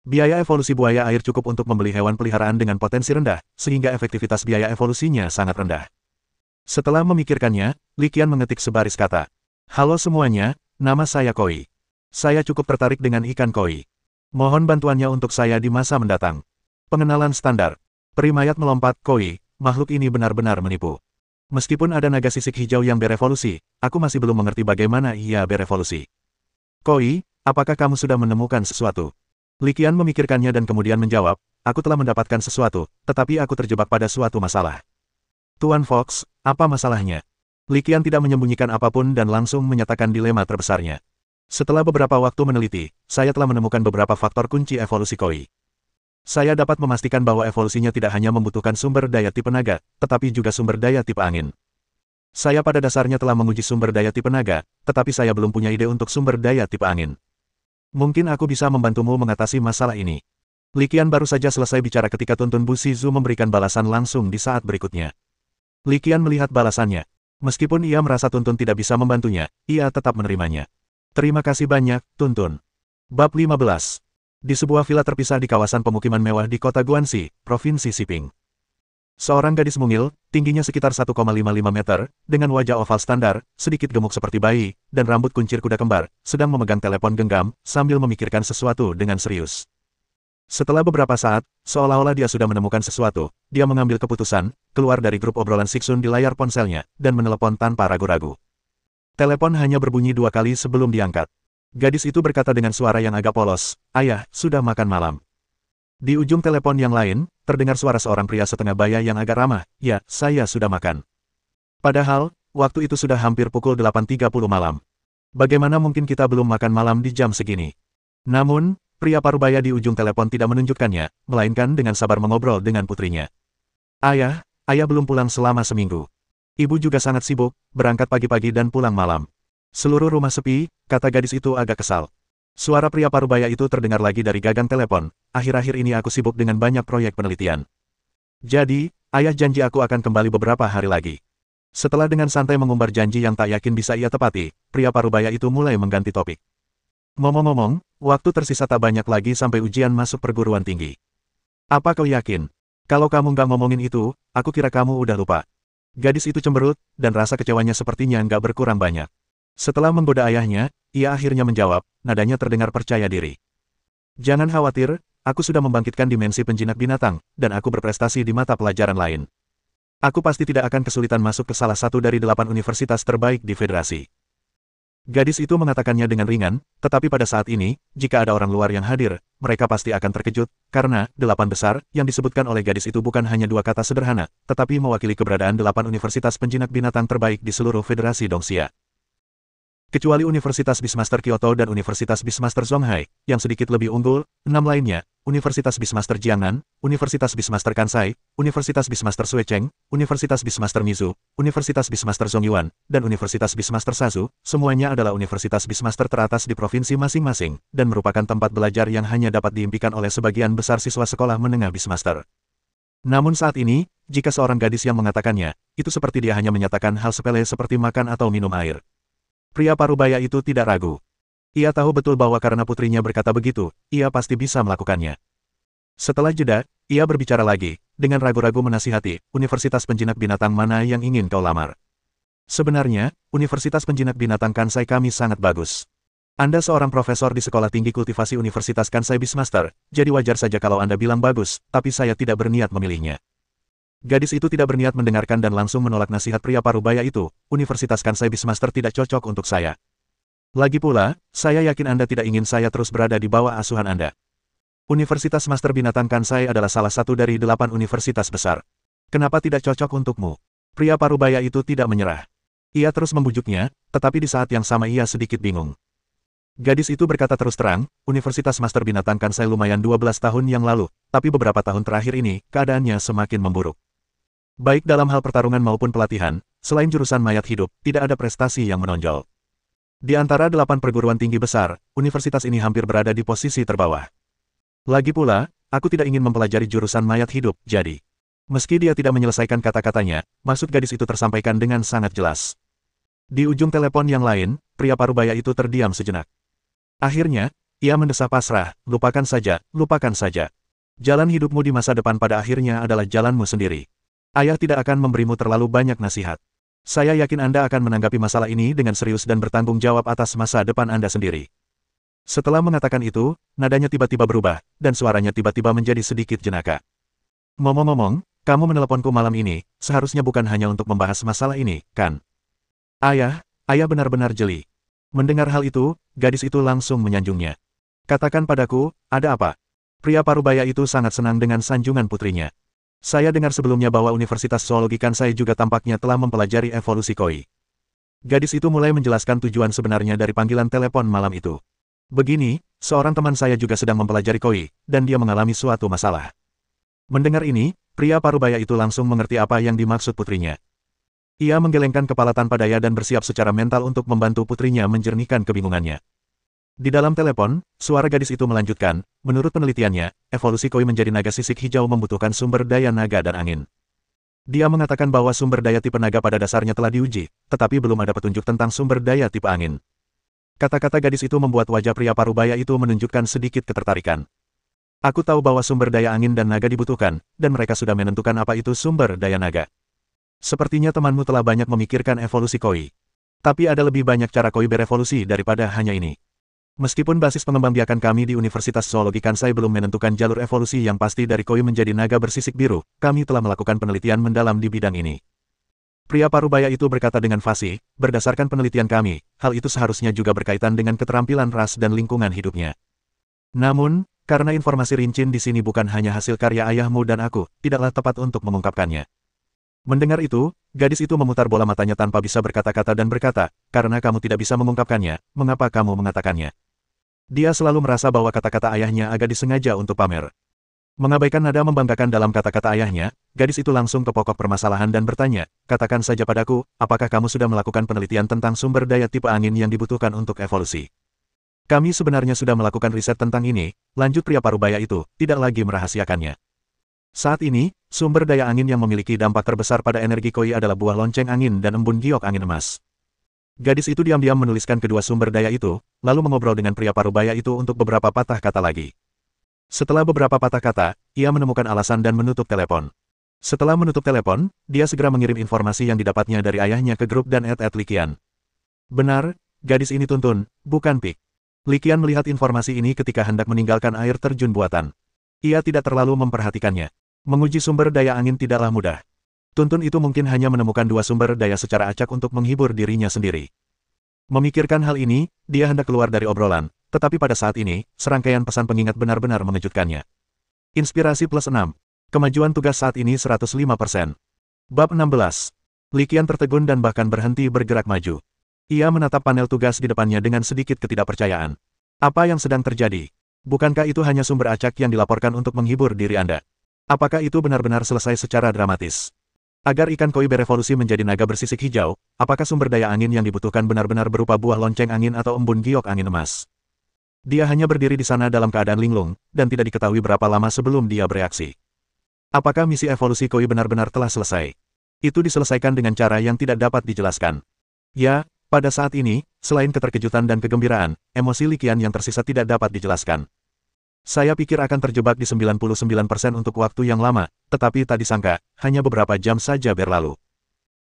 Biaya evolusi buaya air cukup untuk membeli hewan peliharaan dengan potensi rendah, sehingga efektivitas biaya evolusinya sangat rendah. Setelah memikirkannya, Li Qian mengetik sebaris kata. Halo semuanya, nama saya Koi. Saya cukup tertarik dengan ikan koi. Mohon bantuannya untuk saya di masa mendatang. Pengenalan standar. Peri mayat melompat, Koi, makhluk ini benar-benar menipu. Meskipun ada naga sisik hijau yang berevolusi, aku masih belum mengerti bagaimana ia berevolusi. Koi, apakah kamu sudah menemukan sesuatu? Li Qian memikirkannya dan kemudian menjawab, aku telah mendapatkan sesuatu, tetapi aku terjebak pada suatu masalah. Tuan Fox, apa masalahnya? Li Qian tidak menyembunyikan apapun dan langsung menyatakan dilema terbesarnya. Setelah beberapa waktu meneliti, saya telah menemukan beberapa faktor kunci evolusi koi. Saya dapat memastikan bahwa evolusinya tidak hanya membutuhkan sumber daya tipe naga, tetapi juga sumber daya tipe angin. Saya pada dasarnya telah menguji sumber daya tipe naga, tetapi saya belum punya ide untuk sumber daya tipe angin. Mungkin aku bisa membantumu mengatasi masalah ini. Li Qian baru saja selesai bicara ketika Tuntun Bu Shizu memberikan balasan langsung di saat berikutnya. Li Qian melihat balasannya. Meskipun ia merasa Tuntun tidak bisa membantunya, ia tetap menerimanya. Terima kasih banyak, Tuntun. Bab 15. Di sebuah villa terpisah di kawasan pemukiman mewah di kota Guanxi, Provinsi Siping. Seorang gadis mungil, tingginya sekitar 1,55 meter, dengan wajah oval standar, sedikit gemuk seperti bayi, dan rambut kuncir kuda kembar, sedang memegang telepon genggam, sambil memikirkan sesuatu dengan serius. Setelah beberapa saat, seolah-olah dia sudah menemukan sesuatu, dia mengambil keputusan, keluar dari grup obrolan Siksun di layar ponselnya, dan menelepon tanpa ragu-ragu. Telepon hanya berbunyi 2 kali sebelum diangkat. Gadis itu berkata dengan suara yang agak polos, "Ayah, sudah makan malam." Di ujung telepon yang lain, terdengar suara seorang pria setengah baya yang agak ramah, "Ya, saya sudah makan." Padahal, waktu itu sudah hampir pukul 8.30 malam. Bagaimana mungkin kita belum makan malam di jam segini? Namun, pria parubaya di ujung telepon tidak menunjukkannya, melainkan dengan sabar mengobrol dengan putrinya. Ayah belum pulang selama seminggu. Ibu juga sangat sibuk, berangkat pagi-pagi dan pulang malam. Seluruh rumah sepi, kata gadis itu agak kesal. Suara pria parubaya itu terdengar lagi dari gagang telepon, akhir-akhir ini aku sibuk dengan banyak proyek penelitian. Jadi, ayah janji aku akan kembali beberapa hari lagi. Setelah dengan santai mengumbar janji yang tak yakin bisa ia tepati, pria parubaya itu mulai mengganti topik. Ngomong-ngomong, waktu tersisa tak banyak lagi sampai ujian masuk perguruan tinggi. Apa kau yakin? Kalau kamu nggak ngomongin itu, aku kira kamu udah lupa. Gadis itu cemberut, dan rasa kecewanya sepertinya nggak berkurang banyak. Setelah menggoda ayahnya, ia akhirnya menjawab, nadanya terdengar percaya diri. Jangan khawatir, aku sudah membangkitkan dimensi penjinak binatang, dan aku berprestasi di mata pelajaran lain. Aku pasti tidak akan kesulitan masuk ke salah satu dari 8 universitas terbaik di federasi. Gadis itu mengatakannya dengan ringan, tetapi pada saat ini, jika ada orang luar yang hadir, mereka pasti akan terkejut, karena 8 besar yang disebutkan oleh gadis itu bukan hanya 2 kata sederhana, tetapi mewakili keberadaan 8 universitas penjinak binatang terbaik di seluruh federasi Dongxia. Kecuali Universitas Beastmaster Kyoto dan Universitas Beastmaster Zhonghai, yang sedikit lebih unggul, 6 lainnya, Universitas Beastmaster Jiangnan, Universitas Beastmaster Kansai, Universitas Beastmaster Suecheng, Universitas Beastmaster Mizu, Universitas Beastmaster Zongyuan, dan Universitas Beastmaster Sazu, semuanya adalah Universitas Beastmaster teratas di provinsi masing-masing, dan merupakan tempat belajar yang hanya dapat diimpikan oleh sebagian besar siswa sekolah menengah Beastmaster. Namun saat ini, jika seorang gadis yang mengatakannya, itu seperti dia hanya menyatakan hal sepele seperti makan atau minum air. Pria parubaya itu tidak ragu. Ia tahu betul bahwa karena putrinya berkata begitu, ia pasti bisa melakukannya. Setelah jeda, ia berbicara lagi, dengan ragu-ragu menasihati, Universitas Penjinak Binatang mana yang ingin kau lamar? Sebenarnya, Universitas Penjinak Binatang Kansai kami sangat bagus. Anda seorang profesor di Sekolah Tinggi Kultivasi Universitas Kansai Beastmaster, jadi wajar saja kalau Anda bilang bagus, tapi saya tidak berniat memilihnya. Gadis itu tidak berniat mendengarkan dan langsung menolak nasihat pria parubaya itu, Universitas Kansai Beastmaster tidak cocok untuk saya. Lagi pula, saya yakin Anda tidak ingin saya terus berada di bawah asuhan Anda. Universitas Master Binatang Kansai adalah salah satu dari 8 universitas besar. Kenapa tidak cocok untukmu? Pria parubaya itu tidak menyerah. Ia terus membujuknya, tetapi di saat yang sama ia sedikit bingung. Gadis itu berkata terus terang, Universitas Master Binatang Kansai lumayan 12 tahun yang lalu, tapi beberapa tahun terakhir ini, keadaannya semakin memburuk. Baik dalam hal pertarungan maupun pelatihan, selain jurusan mayat hidup, tidak ada prestasi yang menonjol. Di antara 8 perguruan tinggi besar, universitas ini hampir berada di posisi terbawah. Lagi pula, aku tidak ingin mempelajari jurusan mayat hidup, jadi. Meski dia tidak menyelesaikan kata-katanya, maksud gadis itu tersampaikan dengan sangat jelas. Di ujung telepon yang lain, pria parubaya itu terdiam sejenak. Akhirnya, ia mendesah pasrah, lupakan saja, lupakan saja. Jalan hidupmu di masa depan pada akhirnya adalah jalanmu sendiri. Ayah tidak akan memberimu terlalu banyak nasihat. Saya yakin Anda akan menanggapi masalah ini dengan serius dan bertanggung jawab atas masa depan Anda sendiri. Setelah mengatakan itu, nadanya tiba-tiba berubah, dan suaranya tiba-tiba menjadi sedikit jenaka. Ngomong-ngomong, kamu meneleponku malam ini, seharusnya bukan hanya untuk membahas masalah ini, kan? Ayah benar-benar jeli. Mendengar hal itu, gadis itu langsung menyanjungnya. Katakan padaku, ada apa? Pria parubaya itu sangat senang dengan sanjungan putrinya. Saya dengar sebelumnya bahwa Universitas Zoologi Kansai juga tampaknya telah mempelajari evolusi koi. Gadis itu mulai menjelaskan tujuan sebenarnya dari panggilan telepon malam itu. Begini, seorang teman saya juga sedang mempelajari koi, dan dia mengalami suatu masalah. Mendengar ini, pria parubaya itu langsung mengerti apa yang dimaksud putrinya. Ia menggelengkan kepala tanpa daya dan bersiap secara mental untuk membantu putrinya menjernihkan kebingungannya. Di dalam telepon, suara gadis itu melanjutkan, menurut penelitiannya, evolusi koi menjadi naga sisik hijau membutuhkan sumber daya naga dan angin. Dia mengatakan bahwa sumber daya tipe naga pada dasarnya telah diuji, tetapi belum ada petunjuk tentang sumber daya tipe angin. Kata-kata gadis itu membuat wajah pria parubaya itu menunjukkan sedikit ketertarikan. Aku tahu bahwa sumber daya angin dan naga dibutuhkan, dan mereka sudah menentukan apa itu sumber daya naga. Sepertinya temanmu telah banyak memikirkan evolusi koi. Tapi ada lebih banyak cara koi berevolusi daripada hanya ini. Meskipun basis pengembangbiakan kami di Universitas Zoologi Kansai belum menentukan jalur evolusi yang pasti dari koi menjadi naga bersisik biru, kami telah melakukan penelitian mendalam di bidang ini. Pria parubaya itu berkata dengan fasih, berdasarkan penelitian kami, hal itu seharusnya juga berkaitan dengan keterampilan ras dan lingkungan hidupnya. Namun, karena informasi rincian di sini bukan hanya hasil karya ayahmu dan aku, tidaklah tepat untuk mengungkapkannya. Mendengar itu, gadis itu memutar bola matanya tanpa bisa berkata-kata dan berkata, karena kamu tidak bisa mengungkapkannya, mengapa kamu mengatakannya? Dia selalu merasa bahwa kata-kata ayahnya agak disengaja untuk pamer. Mengabaikan nada membanggakan dalam kata-kata ayahnya, gadis itu langsung ke pokok permasalahan dan bertanya, katakan saja padaku, apakah kamu sudah melakukan penelitian tentang sumber daya tipe angin yang dibutuhkan untuk evolusi? Kami sebenarnya sudah melakukan riset tentang ini, lanjut pria parubaya itu, tidak lagi merahasiakannya. Saat ini, sumber daya angin yang memiliki dampak terbesar pada energi koi adalah buah lonceng angin dan embun giok angin emas. Gadis itu diam-diam menuliskan kedua sumber daya itu, lalu mengobrol dengan pria parubaya itu untuk beberapa patah kata lagi. Setelah beberapa patah kata, ia menemukan alasan dan menutup telepon. Setelah menutup telepon, dia segera mengirim informasi yang didapatnya dari ayahnya ke grup dan Likian. Benar, gadis ini tuntun, bukan pik. Likian melihat informasi ini ketika hendak meninggalkan air terjun buatan. Ia tidak terlalu memperhatikannya. Menguji sumber daya angin tidaklah mudah. Tuntun itu mungkin hanya menemukan dua sumber daya secara acak untuk menghibur dirinya sendiri. Memikirkan hal ini, dia hendak keluar dari obrolan. Tetapi pada saat ini, serangkaian pesan pengingat benar-benar mengejutkannya. Inspirasi plus 6. Kemajuan tugas saat ini 105%. Bab 16. Likian tertegun dan bahkan berhenti bergerak maju. Ia menatap panel tugas di depannya dengan sedikit ketidakpercayaan. Apa yang sedang terjadi? Bukankah itu hanya sumber acak yang dilaporkan untuk menghibur diri Anda? Apakah itu benar-benar selesai secara dramatis? Agar ikan koi berevolusi menjadi naga bersisik hijau, apakah sumber daya angin yang dibutuhkan benar-benar berupa buah lonceng angin atau embun giok angin emas? Dia hanya berdiri di sana dalam keadaan linglung, dan tidak diketahui berapa lama sebelum dia bereaksi. Apakah misi evolusi koi benar-benar telah selesai? Itu diselesaikan dengan cara yang tidak dapat dijelaskan. Ya, Pada saat ini, selain keterkejutan dan kegembiraan, emosi Li Qian yang tersisa tidak dapat dijelaskan. Saya pikir akan terjebak di 99% untuk waktu yang lama, tetapi tak disangka, hanya beberapa jam saja berlalu.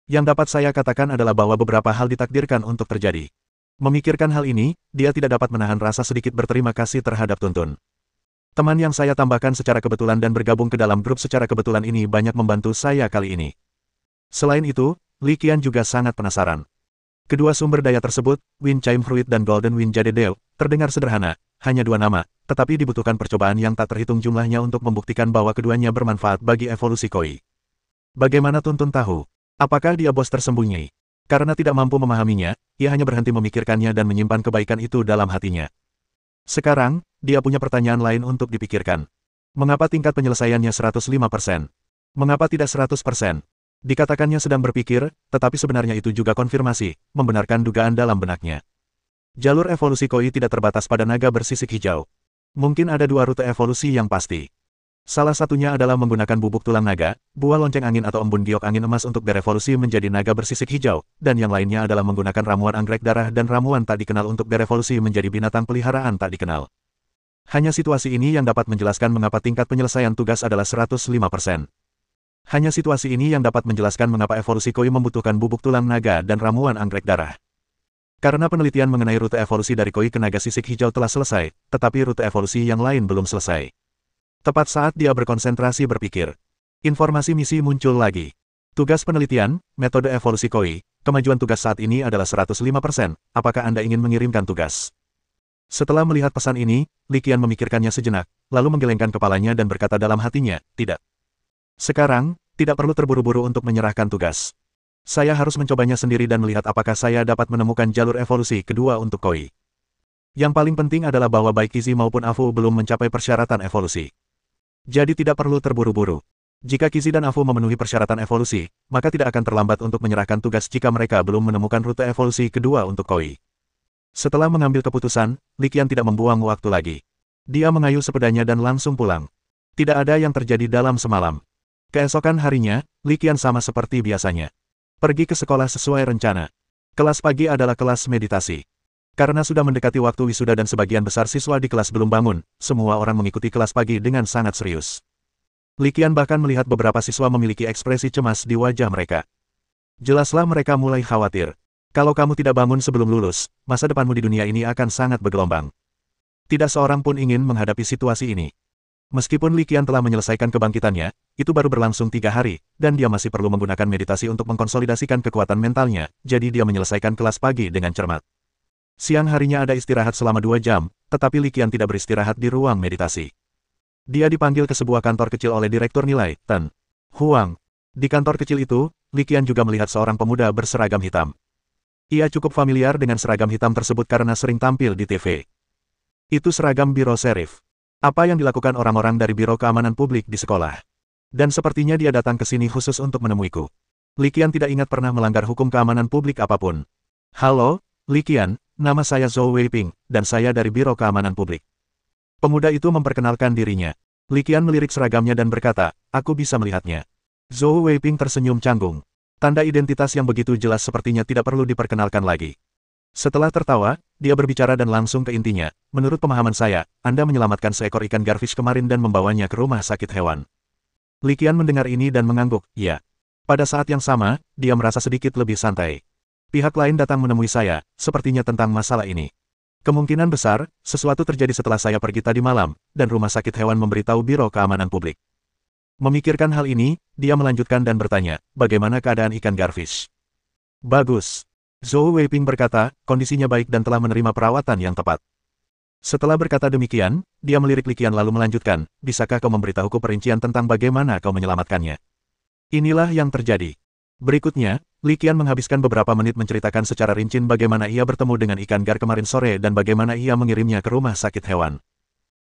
Yang dapat saya katakan adalah bahwa beberapa hal ditakdirkan untuk terjadi. Memikirkan hal ini, dia tidak dapat menahan rasa sedikit berterima kasih terhadap Tuntun. Teman yang saya tambahkan secara kebetulan dan bergabung ke dalam grup secara kebetulan ini banyak membantu saya kali ini. Selain itu, Li Qian juga sangat penasaran. Kedua sumber daya tersebut, Wind Chime Fruit dan Golden Wind Jade Dew, terdengar sederhana, hanya dua nama, tetapi dibutuhkan percobaan yang tak terhitung jumlahnya untuk membuktikan bahwa keduanya bermanfaat bagi evolusi Koi. Bagaimana Tuntun tahu? Apakah dia bos tersembunyi? Karena tidak mampu memahaminya, ia hanya berhenti memikirkannya dan menyimpan kebaikan itu dalam hatinya. Sekarang, dia punya pertanyaan lain untuk dipikirkan. Mengapa tingkat penyelesaiannya 105%? Mengapa tidak 100%? Dikatakannya sedang berpikir, tetapi sebenarnya itu juga konfirmasi, membenarkan dugaan dalam benaknya. Jalur evolusi Koi tidak terbatas pada naga bersisik hijau. Mungkin ada dua rute evolusi yang pasti. Salah satunya adalah menggunakan bubuk tulang naga, buah lonceng angin atau embun giok angin emas untuk berevolusi menjadi naga bersisik hijau, dan yang lainnya adalah menggunakan ramuan anggrek darah dan ramuan tak dikenal untuk berevolusi menjadi binatang peliharaan tak dikenal. Hanya situasi ini yang dapat menjelaskan mengapa tingkat penyelesaian tugas adalah 105%. Hanya situasi ini yang dapat menjelaskan mengapa evolusi Koi membutuhkan bubuk tulang naga dan ramuan anggrek darah. Karena penelitian mengenai rute evolusi dari Koi ke naga sisik hijau telah selesai, tetapi rute evolusi yang lain belum selesai. Tepat saat dia berkonsentrasi berpikir, informasi misi muncul lagi. Tugas penelitian, metode evolusi Koi, kemajuan tugas saat ini adalah 105%, apakah Anda ingin mengirimkan tugas? Setelah melihat pesan ini, Li Qian memikirkannya sejenak, lalu menggelengkan kepalanya dan berkata dalam hatinya, tidak. Sekarang, tidak perlu terburu-buru untuk menyerahkan tugas. Saya harus mencobanya sendiri dan melihat apakah saya dapat menemukan jalur evolusi kedua untuk Koi. Yang paling penting adalah bahwa baik Kizi maupun Afu belum mencapai persyaratan evolusi. Jadi tidak perlu terburu-buru. Jika Kizi dan Afu memenuhi persyaratan evolusi, maka tidak akan terlambat untuk menyerahkan tugas jika mereka belum menemukan rute evolusi kedua untuk Koi. Setelah mengambil keputusan, Li Qian tidak membuang waktu lagi. Dia mengayuh sepedanya dan langsung pulang. Tidak ada yang terjadi dalam semalam. Keesokan harinya, Li Qian sama seperti biasanya. Pergi ke sekolah sesuai rencana. Kelas pagi adalah kelas meditasi. Karena sudah mendekati waktu wisuda dan sebagian besar siswa di kelas belum bangun, semua orang mengikuti kelas pagi dengan sangat serius. Li Qian bahkan melihat beberapa siswa memiliki ekspresi cemas di wajah mereka. Jelaslah mereka mulai khawatir. Kalau kamu tidak bangun sebelum lulus, masa depanmu di dunia ini akan sangat bergelombang. Tidak seorang pun ingin menghadapi situasi ini. Meskipun Li Qian telah menyelesaikan kebangkitannya, itu baru berlangsung 3 hari, dan dia masih perlu menggunakan meditasi untuk mengkonsolidasikan kekuatan mentalnya, jadi dia menyelesaikan kelas pagi dengan cermat. Siang harinya ada istirahat selama 2 jam, tetapi Li Qian tidak beristirahat di ruang meditasi. Dia dipanggil ke sebuah kantor kecil oleh Direktur Nilai, Tan Huang. Di kantor kecil itu, Li Qian juga melihat seorang pemuda berseragam hitam. Ia cukup familiar dengan seragam hitam tersebut karena sering tampil di TV. Itu seragam Biro Sheriff. Apa yang dilakukan orang-orang dari Biro Keamanan Publik di sekolah? Dan sepertinya dia datang ke sini khusus untuk menemuiku. Li Qian tidak ingat pernah melanggar hukum keamanan publik apapun. Halo, Li Qian, nama saya Zhou Weiping, dan saya dari Biro Keamanan Publik. Pemuda itu memperkenalkan dirinya. Li Qian melirik seragamnya dan berkata, aku bisa melihatnya. Zhou Weiping tersenyum canggung. Tanda identitas yang begitu jelas sepertinya tidak perlu diperkenalkan lagi. Setelah tertawa, dia berbicara dan langsung ke intinya. Menurut pemahaman saya, Anda menyelamatkan seekor ikan garfish kemarin dan membawanya ke rumah sakit hewan. Li Qian mendengar ini dan mengangguk, ya. Pada saat yang sama, dia merasa sedikit lebih santai. Pihak lain datang menemui saya, sepertinya tentang masalah ini. Kemungkinan besar, sesuatu terjadi setelah saya pergi tadi malam, dan rumah sakit hewan memberitahu Biro Keamanan Publik. Memikirkan hal ini, dia melanjutkan dan bertanya, bagaimana keadaan ikan garfish? Bagus. Zhou Weiping berkata, kondisinya baik dan telah menerima perawatan yang tepat. Setelah berkata demikian, dia melirik Li Qian lalu melanjutkan, bisakah kau memberitahuku perincian tentang bagaimana kau menyelamatkannya? Inilah yang terjadi. Berikutnya, Li Qian menghabiskan beberapa menit menceritakan secara rinci bagaimana ia bertemu dengan ikan gar kemarin sore dan bagaimana ia mengirimnya ke rumah sakit hewan.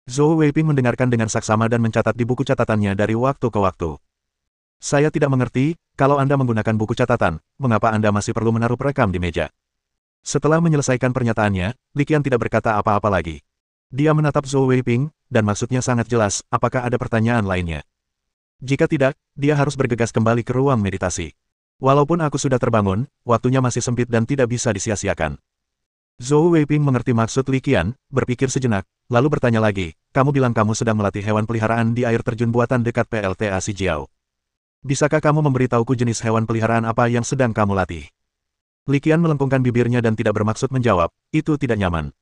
Zhou Weiping mendengarkan dengan saksama dan mencatat di buku catatannya dari waktu ke waktu. Saya tidak mengerti, kalau Anda menggunakan buku catatan, mengapa Anda masih perlu menaruh perekam di meja? Setelah menyelesaikan pernyataannya, Li Qian tidak berkata apa-apa lagi. Dia menatap Zhou Weiping, dan maksudnya sangat jelas, apakah ada pertanyaan lainnya? Jika tidak, dia harus bergegas kembali ke ruang meditasi. Walaupun aku sudah terbangun, waktunya masih sempit dan tidak bisa disia-siakan. Zhou Weiping mengerti maksud Li Qian, berpikir sejenak, lalu bertanya lagi, kamu bilang kamu sedang melatih hewan peliharaan di air terjun buatan dekat PLTA Xijiao. Bisakah kamu memberitahuku jenis hewan peliharaan apa yang sedang kamu latih? Li Qian melengkungkan bibirnya dan tidak bermaksud menjawab, itu tidak nyaman.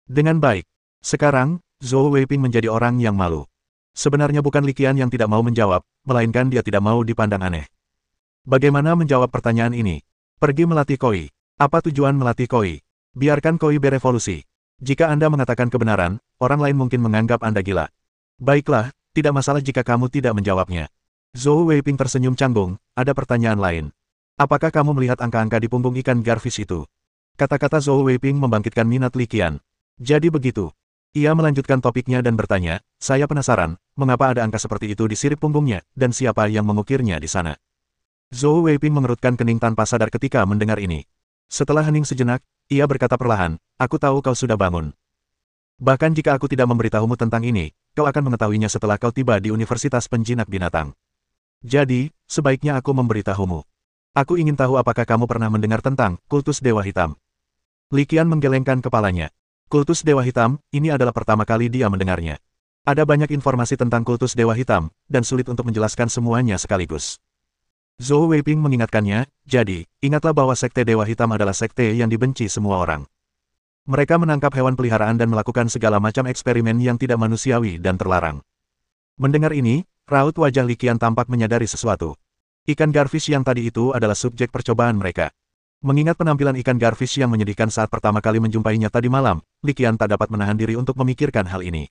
Dengan baik. Sekarang, Zhou Weiping menjadi orang yang malu. Sebenarnya bukan Li Qian yang tidak mau menjawab, melainkan dia tidak mau dipandang aneh. Bagaimana menjawab pertanyaan ini? Pergi melatih koi. Apa tujuan melatih koi? Biarkan koi berevolusi. Jika Anda mengatakan kebenaran, orang lain mungkin menganggap Anda gila. Baiklah, tidak masalah jika kamu tidak menjawabnya. Zhou Weiping tersenyum canggung, ada pertanyaan lain. Apakah kamu melihat angka-angka di punggung ikan garfish itu? Kata-kata Zhou Weiping membangkitkan minat Li Qian. Jadi begitu. Ia melanjutkan topiknya dan bertanya, saya penasaran, mengapa ada angka seperti itu di sirip punggungnya, dan siapa yang mengukirnya di sana? Zhou Weiping mengerutkan kening tanpa sadar ketika mendengar ini. Setelah hening sejenak, ia berkata perlahan, aku tahu kau sudah bangun. Bahkan jika aku tidak memberitahumu tentang ini, kau akan mengetahuinya setelah kau tiba di Universitas Penjinak Binatang. Jadi, sebaiknya aku memberitahumu. Aku ingin tahu apakah kamu pernah mendengar tentang kultus Dewa Hitam. Li Qian menggelengkan kepalanya. Kultus Dewa Hitam, ini adalah pertama kali dia mendengarnya. Ada banyak informasi tentang kultus Dewa Hitam, dan sulit untuk menjelaskan semuanya sekaligus. Zhou Weiping mengingatkannya, jadi, ingatlah bahwa Sekte Dewa Hitam adalah sekte yang dibenci semua orang. Mereka menangkap hewan peliharaan dan melakukan segala macam eksperimen yang tidak manusiawi dan terlarang. Mendengar ini, raut wajah Li Qian tampak menyadari sesuatu. Ikan garfish yang tadi itu adalah subjek percobaan mereka. Mengingat penampilan ikan garfish yang menyedihkan saat pertama kali menjumpainya tadi malam, Li Qian tak dapat menahan diri untuk memikirkan hal ini.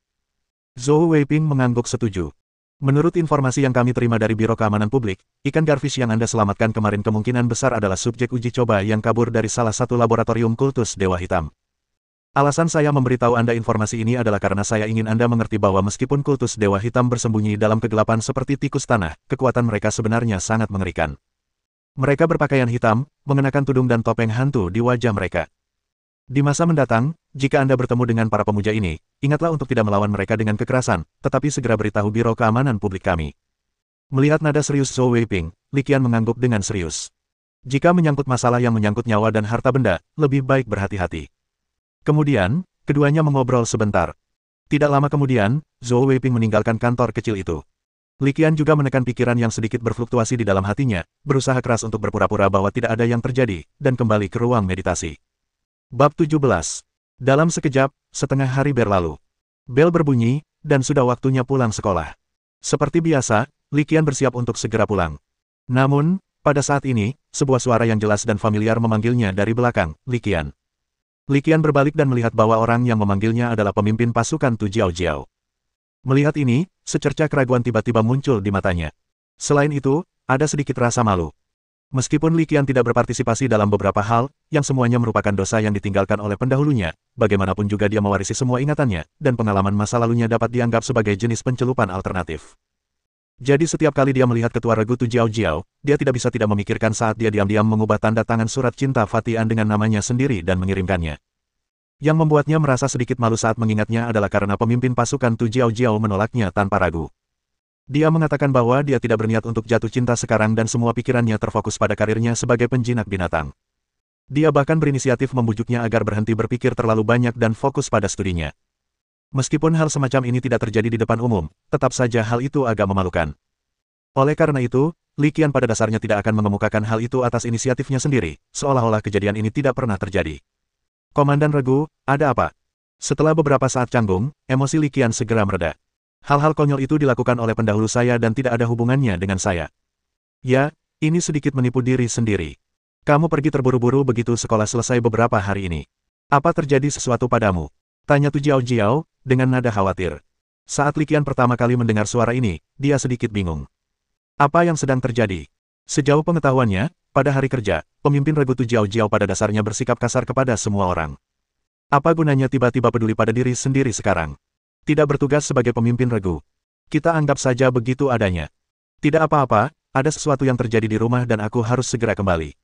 Zhou Weiping mengangguk setuju. Menurut informasi yang kami terima dari Biro Keamanan Publik, ikan garfish yang Anda selamatkan kemarin kemungkinan besar adalah subjek uji coba yang kabur dari salah satu laboratorium kultus Dewa Hitam. Alasan saya memberitahu Anda informasi ini adalah karena saya ingin Anda mengerti bahwa meskipun kultus Dewa Hitam bersembunyi dalam kegelapan seperti tikus tanah, kekuatan mereka sebenarnya sangat mengerikan. Mereka berpakaian hitam, mengenakan tudung dan topeng hantu di wajah mereka. Di masa mendatang, jika Anda bertemu dengan para pemuja ini, ingatlah untuk tidak melawan mereka dengan kekerasan, tetapi segera beritahu Biro Keamanan Publik kami. Melihat nada serius Zhou Weiping, Li Qian mengangguk dengan serius. Jika menyangkut masalah yang menyangkut nyawa dan harta benda, lebih baik berhati-hati. Kemudian, keduanya mengobrol sebentar. Tidak lama kemudian, Zhou Weiping meninggalkan kantor kecil itu. Li Qian juga menekan pikiran yang sedikit berfluktuasi di dalam hatinya, berusaha keras untuk berpura-pura bahwa tidak ada yang terjadi, dan kembali ke ruang meditasi. Bab 17. Dalam sekejap, setengah hari berlalu. Bel berbunyi, dan sudah waktunya pulang sekolah. Seperti biasa, Li Qian bersiap untuk segera pulang. Namun, pada saat ini, sebuah suara yang jelas dan familiar memanggilnya dari belakang, Li Qian. Li Qian berbalik dan melihat bahwa orang yang memanggilnya adalah pemimpin pasukan Tu Jiao Jiao. Melihat ini, secerca keraguan tiba-tiba muncul di matanya. Selain itu, ada sedikit rasa malu. Meskipun Li Qian tidak berpartisipasi dalam beberapa hal, yang semuanya merupakan dosa yang ditinggalkan oleh pendahulunya, bagaimanapun juga dia mewarisi semua ingatannya, dan pengalaman masa lalunya dapat dianggap sebagai jenis pencelupan alternatif. Jadi setiap kali dia melihat ketua regu Tu Jiao Jiao, dia tidak bisa tidak memikirkan saat dia diam-diam mengubah tanda tangan surat cinta Fatian dengan namanya sendiri dan mengirimkannya. Yang membuatnya merasa sedikit malu saat mengingatnya adalah karena pemimpin pasukan Tu Jiao Jiao menolaknya tanpa ragu. Dia mengatakan bahwa dia tidak berniat untuk jatuh cinta sekarang dan semua pikirannya terfokus pada karirnya sebagai penjinak binatang. Dia bahkan berinisiatif membujuknya agar berhenti berpikir terlalu banyak dan fokus pada studinya. Meskipun hal semacam ini tidak terjadi di depan umum, tetap saja hal itu agak memalukan. Oleh karena itu, Li Qian pada dasarnya tidak akan mengemukakan hal itu atas inisiatifnya sendiri, seolah-olah kejadian ini tidak pernah terjadi. Komandan Regu, ada apa? Setelah beberapa saat canggung, emosi Li Qian segera mereda. Hal-hal konyol itu dilakukan oleh pendahulu saya dan tidak ada hubungannya dengan saya. Ya, ini sedikit menipu diri sendiri. Kamu pergi terburu-buru begitu sekolah selesai beberapa hari ini. Apa terjadi sesuatu padamu? Tanya Tu Jiao Jiao, dengan nada khawatir. Saat Li Qian pertama kali mendengar suara ini, dia sedikit bingung. Apa yang sedang terjadi? Sejauh pengetahuannya, pada hari kerja, pemimpin regu Tu Jiao Jiao pada dasarnya bersikap kasar kepada semua orang. Apa gunanya tiba-tiba peduli pada diri sendiri sekarang? Tidak bertugas sebagai pemimpin regu. Kita anggap saja begitu adanya. Tidak apa-apa, ada sesuatu yang terjadi di rumah dan aku harus segera kembali.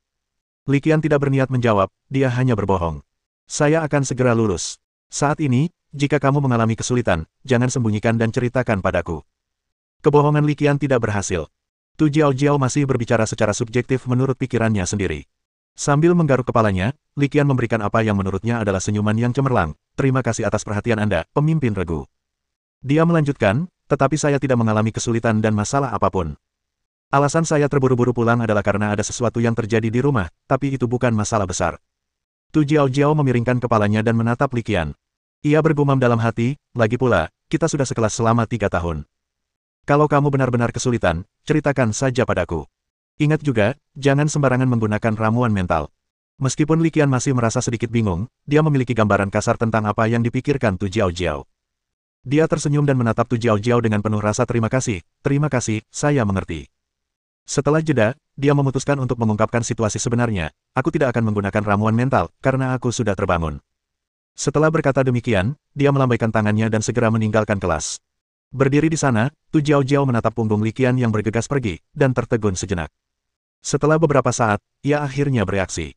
Li Qian tidak berniat menjawab, dia hanya berbohong. Saya akan segera lulus. Saat ini, jika kamu mengalami kesulitan, jangan sembunyikan dan ceritakan padaku. Kebohongan Li Qian tidak berhasil. Tu Jiao masih berbicara secara subjektif menurut pikirannya sendiri. Sambil menggaruk kepalanya, Li Qian memberikan apa yang menurutnya adalah senyuman yang cemerlang. Terima kasih atas perhatian Anda, pemimpin regu. Dia melanjutkan, tetapi saya tidak mengalami kesulitan dan masalah apapun. Alasan saya terburu-buru pulang adalah karena ada sesuatu yang terjadi di rumah, tapi itu bukan masalah besar. Tu Jiao memiringkan kepalanya dan menatap Li Qian. Ia bergumam dalam hati, lagi pula, kita sudah sekelas selama 3 tahun. Kalau kamu benar-benar kesulitan, ceritakan saja padaku. Ingat juga, jangan sembarangan menggunakan ramuan mental. Meskipun Li Qian masih merasa sedikit bingung, dia memiliki gambaran kasar tentang apa yang dipikirkan Tu Jiao. Dia tersenyum dan menatap Tu Jiao dengan penuh rasa terima kasih, saya mengerti. Setelah jeda, dia memutuskan untuk mengungkapkan situasi sebenarnya, aku tidak akan menggunakan ramuan mental, karena aku sudah terbangun. Setelah berkata demikian, dia melambaikan tangannya dan segera meninggalkan kelas. Berdiri di sana, Tu Jiao menatap punggung Li Qian yang bergegas pergi, dan tertegun sejenak. Setelah beberapa saat, ia akhirnya bereaksi.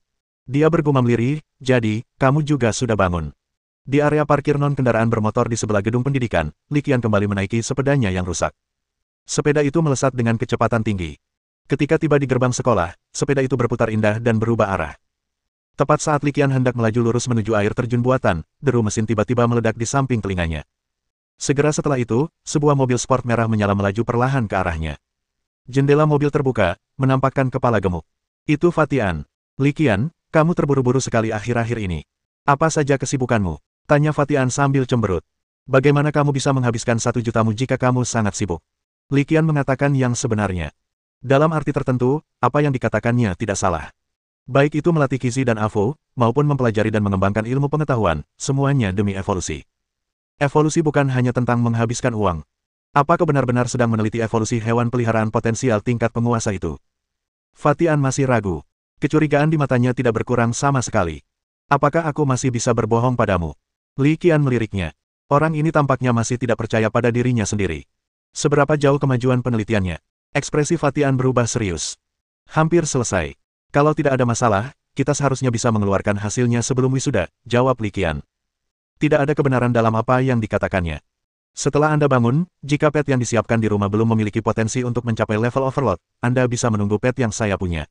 Dia bergumam lirih, jadi, kamu juga sudah bangun. Di area parkir non-kendaraan bermotor di sebelah gedung pendidikan, Li Qian kembali menaiki sepedanya yang rusak. Sepeda itu melesat dengan kecepatan tinggi. Ketika tiba di gerbang sekolah, sepeda itu berputar indah dan berubah arah. Tepat saat Li Qian hendak melaju lurus menuju air terjun buatan, deru mesin tiba-tiba meledak di samping telinganya. Segera setelah itu, sebuah mobil sport merah menyala melaju perlahan ke arahnya. Jendela mobil terbuka, menampakkan kepala gemuk. Itu Fatian. Li Qian, kamu terburu-buru sekali akhir-akhir ini. Apa saja kesibukanmu? Tanya Fatian sambil cemberut. Bagaimana kamu bisa menghabiskan 1 jutamu jika kamu sangat sibuk? Li Qian mengatakan yang sebenarnya. Dalam arti tertentu, apa yang dikatakannya tidak salah. Baik itu melatih Kizi dan Avo, maupun mempelajari dan mengembangkan ilmu pengetahuan, semuanya demi evolusi. Evolusi bukan hanya tentang menghabiskan uang. Apa kau benar-benar sedang meneliti evolusi hewan peliharaan potensial tingkat penguasa itu? Fatian masih ragu. Kecurigaan di matanya tidak berkurang sama sekali. Apakah aku masih bisa berbohong padamu? Li Qian meliriknya. Orang ini tampaknya masih tidak percaya pada dirinya sendiri. Seberapa jauh kemajuan penelitiannya? Ekspresi Fatian berubah serius. Hampir selesai. Kalau tidak ada masalah, kita seharusnya bisa mengeluarkan hasilnya sebelum wisuda, jawab Li Qian. Tidak ada kebenaran dalam apa yang dikatakannya. Setelah Anda bangun, jika pet yang disiapkan di rumah belum memiliki potensi untuk mencapai level overload, Anda bisa menunggu pet yang saya punya.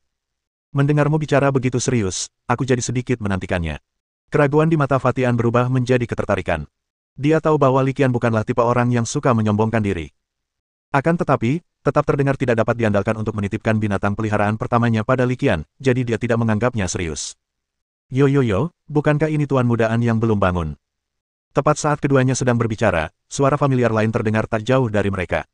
Mendengarmu bicara begitu serius, aku jadi sedikit menantikannya. Keraguan di mata Fatian berubah menjadi ketertarikan. Dia tahu bahwa Li Qian bukanlah tipe orang yang suka menyombongkan diri. Akan tetapi, tetap terdengar tidak dapat diandalkan untuk menitipkan binatang peliharaan pertamanya pada Li Qian, jadi dia tidak menganggapnya serius. Yo, bukankah ini tuan mudaan yang belum bangun? Tepat saat keduanya sedang berbicara, suara familiar lain terdengar tak jauh dari mereka.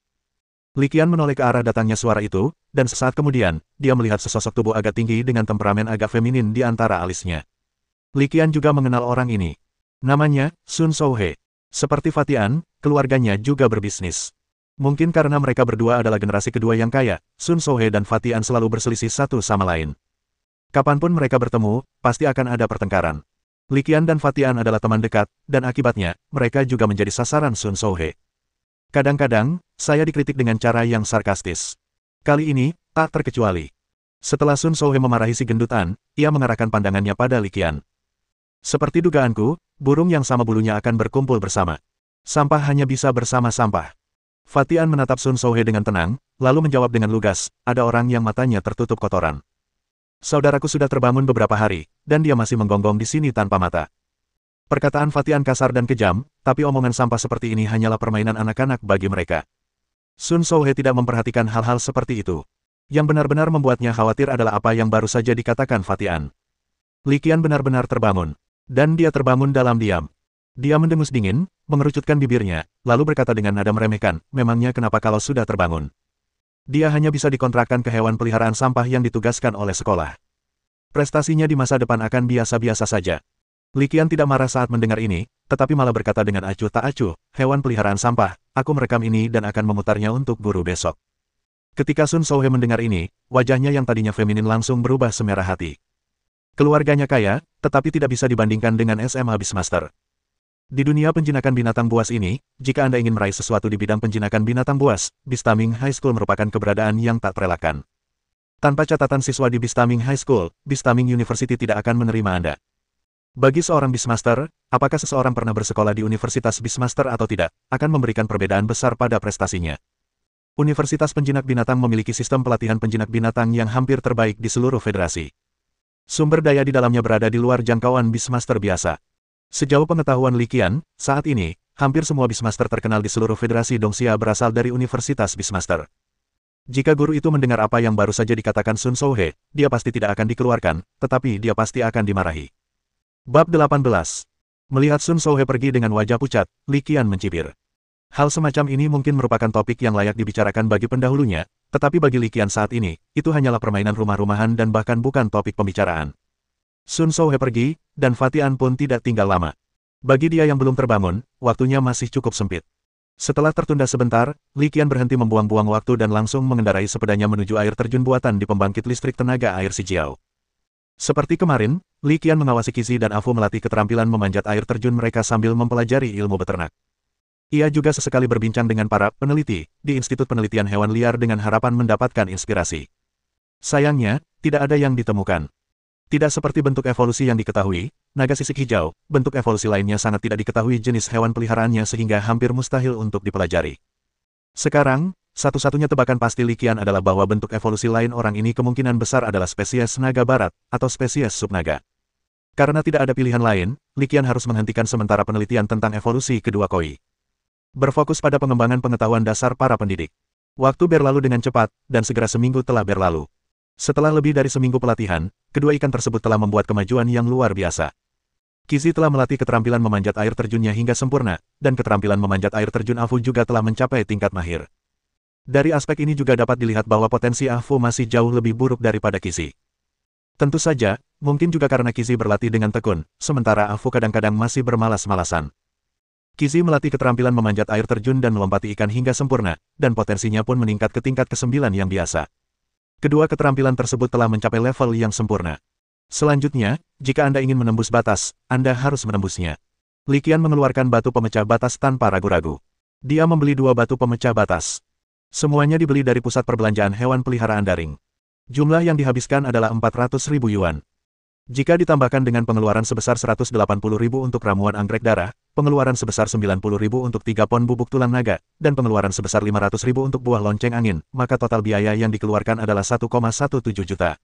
Li Qian menoleh ke arah datangnya suara itu, dan sesaat kemudian, dia melihat sesosok tubuh agak tinggi dengan temperamen agak feminin di antara alisnya. Li Qian juga mengenal orang ini. Namanya, Sun Souhe. Seperti Fatian, keluarganya juga berbisnis. Mungkin karena mereka berdua adalah generasi kedua yang kaya, Sun Souhe dan Fatian selalu berselisih satu sama lain. Kapanpun mereka bertemu, pasti akan ada pertengkaran. Li Qian dan Fatian adalah teman dekat, dan akibatnya, mereka juga menjadi sasaran Sun Souhe. Kadang-kadang, saya dikritik dengan cara yang sarkastis. Kali ini, tak terkecuali. Setelah Sun Souhe memarahi si gendutan, ia mengarahkan pandangannya pada Li Qian. Seperti dugaanku, burung yang sama bulunya akan berkumpul bersama. Sampah hanya bisa bersama sampah. Fatian menatap Sun Souhe dengan tenang, lalu menjawab dengan lugas, ada orang yang matanya tertutup kotoran. Saudaraku sudah terbangun beberapa hari, dan dia masih menggonggong di sini tanpa mata. Perkataan Fatian kasar dan kejam, tapi omongan sampah seperti ini hanyalah permainan anak-anak bagi mereka. Sun Souhe tidak memperhatikan hal-hal seperti itu. Yang benar-benar membuatnya khawatir adalah apa yang baru saja dikatakan Fatian. Li Qian benar-benar terbangun. Dan dia terbangun dalam diam. Dia mendengus dingin, mengerucutkan bibirnya, lalu berkata dengan nada meremehkan, memangnya kenapa kalau sudah terbangun? Dia hanya bisa dikontrakkan ke hewan peliharaan sampah yang ditugaskan oleh sekolah. Prestasinya di masa depan akan biasa-biasa saja. Li Qian tidak marah saat mendengar ini, tetapi malah berkata dengan acuh tak acuh, hewan peliharaan sampah, aku merekam ini dan akan memutarnya untuk guru besok. Ketika Sun Souhe mendengar ini, wajahnya yang tadinya feminin langsung berubah semerah hati. Keluarganya kaya, tetapi tidak bisa dibandingkan dengan SMA Beastmaster. Di dunia penjinakan binatang buas ini, jika Anda ingin meraih sesuatu di bidang penjinakan binatang buas, Beastaming High School merupakan keberadaan yang tak terelakkan. Tanpa catatan siswa di Beastaming High School, Beastaming University tidak akan menerima Anda. Bagi seorang Beastmaster, apakah seseorang pernah bersekolah di Universitas Beastmaster atau tidak, akan memberikan perbedaan besar pada prestasinya. Universitas Penjinak Binatang memiliki sistem pelatihan penjinak binatang yang hampir terbaik di seluruh federasi. Sumber daya di dalamnya berada di luar jangkauan Beastmaster biasa. Sejauh pengetahuan Li Qian, saat ini, hampir semua Beastmaster terkenal di seluruh federasi Dongxia berasal dari Universitas Beastmaster. Jika guru itu mendengar apa yang baru saja dikatakan Sun Souhe, dia pasti tidak akan dikeluarkan, tetapi dia pasti akan dimarahi. Bab 18. Melihat Sun Souhe pergi dengan wajah pucat, Li Qian mencibir. Hal semacam ini mungkin merupakan topik yang layak dibicarakan bagi pendahulunya, tetapi bagi Li Qian saat ini, itu hanyalah permainan rumah-rumahan dan bahkan bukan topik pembicaraan. Sun Souhe pergi, dan Fatian pun tidak tinggal lama. Bagi dia yang belum terbangun, waktunya masih cukup sempit. Setelah tertunda sebentar, Li Qian berhenti membuang-buang waktu dan langsung mengendarai sepedanya menuju air terjun buatan di pembangkit listrik tenaga air Shijiao. Seperti kemarin, Li Qian mengawasi Qixi dan Afu melatih keterampilan memanjat air terjun mereka sambil mempelajari ilmu beternak. Ia juga sesekali berbincang dengan para peneliti di Institut Penelitian Hewan Liar dengan harapan mendapatkan inspirasi. Sayangnya, tidak ada yang ditemukan. Tidak seperti bentuk evolusi yang diketahui, naga sisik hijau, bentuk evolusi lainnya sangat tidak diketahui jenis hewan peliharaannya sehingga hampir mustahil untuk dipelajari. Sekarang, satu-satunya tebakan pasti Li Qian adalah bahwa bentuk evolusi lain orang ini kemungkinan besar adalah spesies naga barat, atau spesies subnaga. Karena tidak ada pilihan lain, Li Qian harus menghentikan sementara penelitian tentang evolusi kedua koi. Berfokus pada pengembangan pengetahuan dasar para pendidik. Waktu berlalu dengan cepat, dan segera seminggu telah berlalu. Setelah lebih dari seminggu pelatihan, kedua ikan tersebut telah membuat kemajuan yang luar biasa. Qixi telah melatih keterampilan memanjat air terjunnya hingga sempurna, dan keterampilan memanjat air terjun Afu juga telah mencapai tingkat mahir. Dari aspek ini juga dapat dilihat bahwa potensi Afu masih jauh lebih buruk daripada Qixi. Tentu saja, mungkin juga karena Qixi berlatih dengan tekun, sementara Afu kadang-kadang masih bermalas-malasan. Qixi melatih keterampilan memanjat air terjun dan melompati ikan hingga sempurna, dan potensinya pun meningkat ke tingkat ke-9 yang biasa. Kedua keterampilan tersebut telah mencapai level yang sempurna. Selanjutnya, jika Anda ingin menembus batas, Anda harus menembusnya. Li Qian mengeluarkan batu pemecah batas tanpa ragu-ragu. Dia membeli 2 batu pemecah batas. Semuanya dibeli dari pusat perbelanjaan hewan peliharaan daring. Jumlah yang dihabiskan adalah 400.000 yuan. Jika ditambahkan dengan pengeluaran sebesar 180.000 untuk ramuan anggrek darah, pengeluaran sebesar 90.000 untuk 3 pon bubuk tulang naga, dan pengeluaran sebesar 500.000 untuk buah lonceng angin, maka total biaya yang dikeluarkan adalah 1,17 juta.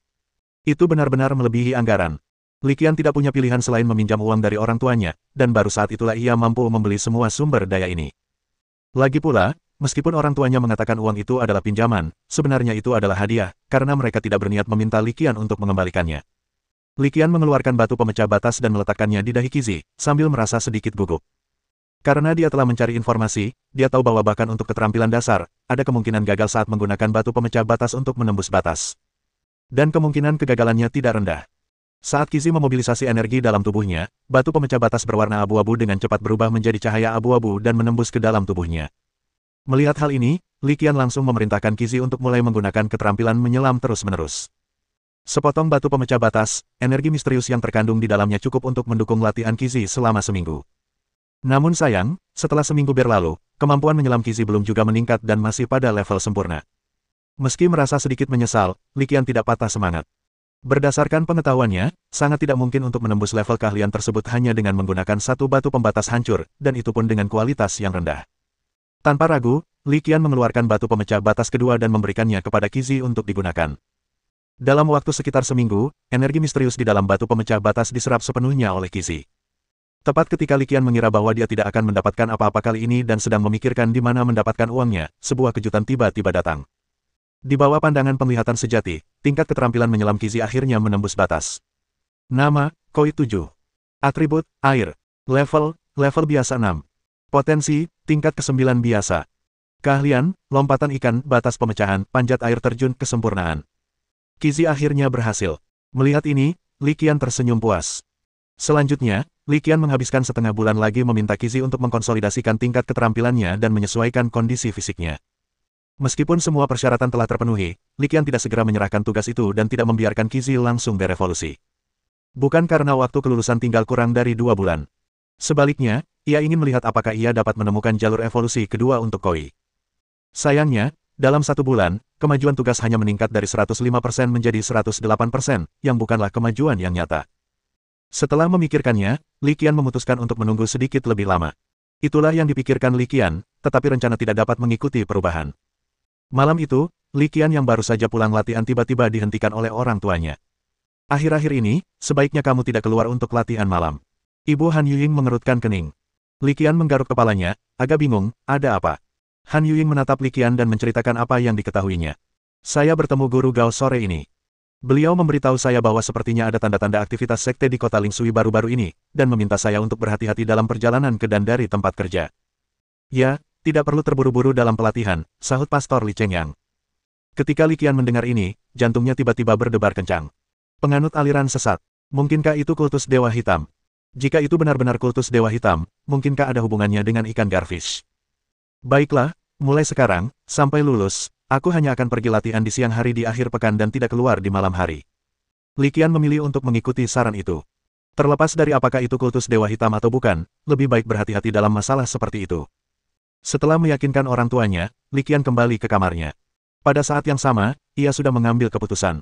Itu benar-benar melebihi anggaran. Li Qian tidak punya pilihan selain meminjam uang dari orang tuanya, dan baru saat itulah ia mampu membeli semua sumber daya ini. Lagi pula, meskipun orang tuanya mengatakan uang itu adalah pinjaman, sebenarnya itu adalah hadiah, karena mereka tidak berniat meminta Li Qian untuk mengembalikannya. Li Qian mengeluarkan batu pemecah batas dan meletakkannya di dahi Qixi, sambil merasa sedikit gugup. Karena dia telah mencari informasi, dia tahu bahwa bahkan untuk keterampilan dasar, ada kemungkinan gagal saat menggunakan batu pemecah batas untuk menembus batas. Dan kemungkinan kegagalannya tidak rendah. Saat Qixi memobilisasi energi dalam tubuhnya, batu pemecah batas berwarna abu-abu dengan cepat berubah menjadi cahaya abu-abu dan menembus ke dalam tubuhnya. Melihat hal ini, Li Qian langsung memerintahkan Qixi untuk mulai menggunakan keterampilan menyelam terus-menerus. Sepotong batu pemecah batas, energi misterius yang terkandung di dalamnya cukup untuk mendukung latihan Qixi selama seminggu. Namun sayang, setelah seminggu berlalu, kemampuan menyelam Qixi belum juga meningkat dan masih pada level sempurna. Meski merasa sedikit menyesal, Li Qian tidak patah semangat. Berdasarkan pengetahuannya, sangat tidak mungkin untuk menembus level keahlian tersebut hanya dengan menggunakan satu batu pembatas hancur, dan itu pun dengan kualitas yang rendah. Tanpa ragu, Li Qian mengeluarkan batu pemecah batas kedua dan memberikannya kepada Qixi untuk digunakan. Dalam waktu sekitar seminggu, energi misterius di dalam batu pemecah batas diserap sepenuhnya oleh Qixi. Tepat ketika Li Qian mengira bahwa dia tidak akan mendapatkan apa-apa kali ini dan sedang memikirkan di mana mendapatkan uangnya, sebuah kejutan tiba-tiba datang. Di bawah pandangan penglihatan sejati, tingkat keterampilan menyelam Qixi akhirnya menembus batas. Nama, Koi 7. Atribut, air. Level biasa 6. Potensi, tingkat ke-9 biasa. Keahlian, lompatan ikan, batas pemecahan, panjat air terjun, kesempurnaan. Qixi akhirnya berhasil. Melihat ini, Li Qian tersenyum puas. Selanjutnya, Li Qian menghabiskan setengah bulan lagi meminta Qixi untuk mengkonsolidasikan tingkat keterampilannya dan menyesuaikan kondisi fisiknya. Meskipun semua persyaratan telah terpenuhi, Li Qian tidak segera menyerahkan tugas itu dan tidak membiarkan Qixi langsung berevolusi. Bukan karena waktu kelulusan tinggal kurang dari 2 bulan. Sebaliknya, ia ingin melihat apakah ia dapat menemukan jalur evolusi kedua untuk Koi. Sayangnya, dalam 1 bulan, kemajuan tugas hanya meningkat dari 105% menjadi 108%, yang bukanlah kemajuan yang nyata. Setelah memikirkannya, Li Qian memutuskan untuk menunggu sedikit lebih lama. Itulah yang dipikirkan Li Qian, tetapi rencana tidak dapat mengikuti perubahan. Malam itu, Li Qian yang baru saja pulang latihan tiba-tiba dihentikan oleh orang tuanya. Akhir-akhir ini, sebaiknya kamu tidak keluar untuk latihan malam. Ibu Han Yuying mengerutkan kening. Li Qian menggaruk kepalanya, agak bingung, ada apa? Han Yuying menatap Li Qian dan menceritakan apa yang diketahuinya. Saya bertemu guru Gao sore ini. Beliau memberitahu saya bahwa sepertinya ada tanda-tanda aktivitas sekte di kota Lingsui baru-baru ini, dan meminta saya untuk berhati-hati dalam perjalanan ke dan dari tempat kerja. Ya, tidak perlu terburu-buru dalam pelatihan, sahut Pastor Li Chengyang. Ketika Li Qian mendengar ini, jantungnya tiba-tiba berdebar kencang. Penganut aliran sesat. Mungkinkah itu kultus Dewa Hitam? Jika itu benar-benar kultus Dewa Hitam, mungkinkah ada hubungannya dengan ikan garfish? Baiklah, mulai sekarang, sampai lulus, aku hanya akan pergi latihan di siang hari di akhir pekan dan tidak keluar di malam hari. Li Qian memilih untuk mengikuti saran itu. Terlepas dari apakah itu kultus Dewa Hitam atau bukan, lebih baik berhati-hati dalam masalah seperti itu. Setelah meyakinkan orang tuanya, Li Qian kembali ke kamarnya. Pada saat yang sama, ia sudah mengambil keputusan.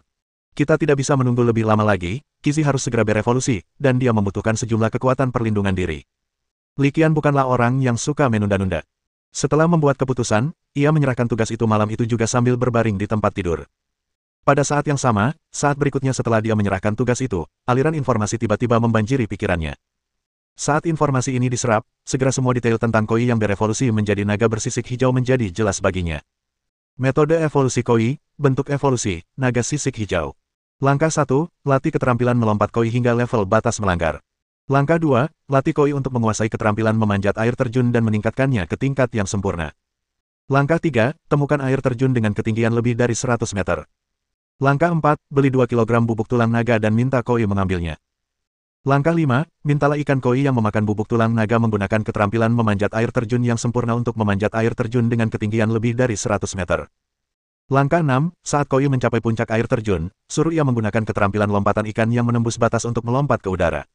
Kita tidak bisa menunggu lebih lama lagi, Qizi harus segera berevolusi, dan dia membutuhkan sejumlah kekuatan perlindungan diri. Li Qian bukanlah orang yang suka menunda-nunda. Setelah membuat keputusan, ia menyerahkan tugas itu malam itu juga sambil berbaring di tempat tidur. Pada saat yang sama, saat berikutnya setelah dia menyerahkan tugas itu, aliran informasi tiba-tiba membanjiri pikirannya. Saat informasi ini diserap, segera semua detail tentang Koi yang berevolusi menjadi naga bersisik hijau menjadi jelas baginya. Metode evolusi Koi, bentuk evolusi, naga sisik hijau. Langkah 1, latih keterampilan melompat Koi hingga level batas melanggar. Langkah 2, latih Koi untuk menguasai keterampilan memanjat air terjun dan meningkatkannya ke tingkat yang sempurna. Langkah 3, temukan air terjun dengan ketinggian lebih dari 100 meter. Langkah 4, beli 2 kg bubuk tulang naga dan minta Koi mengambilnya. Langkah 5, mintalah ikan Koi yang memakan bubuk tulang naga menggunakan keterampilan memanjat air terjun yang sempurna untuk memanjat air terjun dengan ketinggian lebih dari 100 meter. Langkah 6, saat Koi mencapai puncak air terjun, suruh ia menggunakan keterampilan lompatan ikan yang menembus batas untuk melompat ke udara.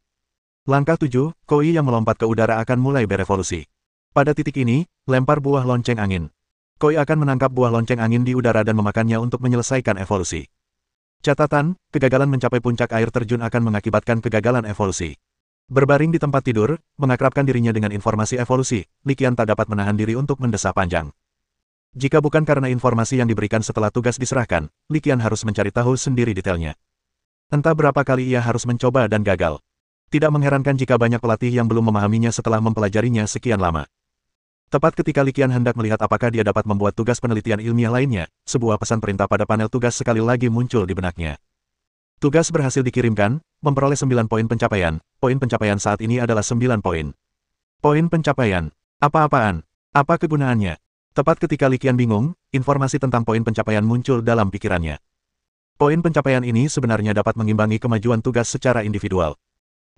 Langkah 7, Koi yang melompat ke udara akan mulai berevolusi. Pada titik ini, lempar buah lonceng angin. Koi akan menangkap buah lonceng angin di udara dan memakannya untuk menyelesaikan evolusi. Catatan, kegagalan mencapai puncak air terjun akan mengakibatkan kegagalan evolusi. Berbaring di tempat tidur, mengakrabkan dirinya dengan informasi evolusi, Li Qian tak dapat menahan diri untuk mendesah panjang. Jika bukan karena informasi yang diberikan setelah tugas diserahkan, Li Qian harus mencari tahu sendiri detailnya. Entah berapa kali ia harus mencoba dan gagal. Tidak mengherankan jika banyak pelatih yang belum memahaminya setelah mempelajarinya sekian lama. Tepat ketika Li Qian hendak melihat apakah dia dapat membuat tugas penelitian ilmiah lainnya, sebuah pesan perintah pada panel tugas sekali lagi muncul di benaknya. Tugas berhasil dikirimkan, memperoleh 9 poin pencapaian. Poin pencapaian saat ini adalah 9 poin. Poin pencapaian. Apa-apaan? Apa kegunaannya? Tepat ketika Li Qian bingung, informasi tentang poin pencapaian muncul dalam pikirannya. Poin pencapaian ini sebenarnya dapat mengimbangi kemajuan tugas secara individual.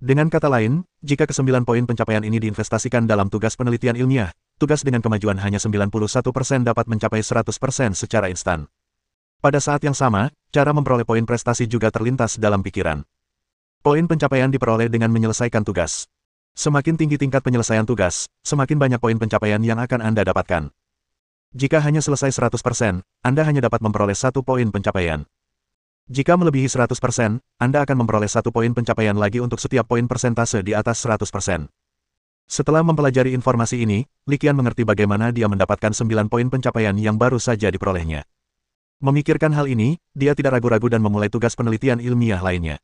Dengan kata lain, jika ke-9 poin pencapaian ini diinvestasikan dalam tugas penelitian ilmiah, tugas dengan kemajuan hanya 91% dapat mencapai 100% secara instan. Pada saat yang sama, cara memperoleh poin prestasi juga terlintas dalam pikiran. Poin pencapaian diperoleh dengan menyelesaikan tugas. Semakin tinggi tingkat penyelesaian tugas, semakin banyak poin pencapaian yang akan Anda dapatkan. Jika hanya selesai 100%, Anda hanya dapat memperoleh 1 poin pencapaian. Jika melebihi 100%, Anda akan memperoleh 1 poin pencapaian lagi untuk setiap poin persentase di atas 100%. Setelah mempelajari informasi ini, Li Qian mengerti bagaimana dia mendapatkan 9 poin pencapaian yang baru saja diperolehnya. Memikirkan hal ini, dia tidak ragu-ragu dan memulai tugas penelitian ilmiah lainnya.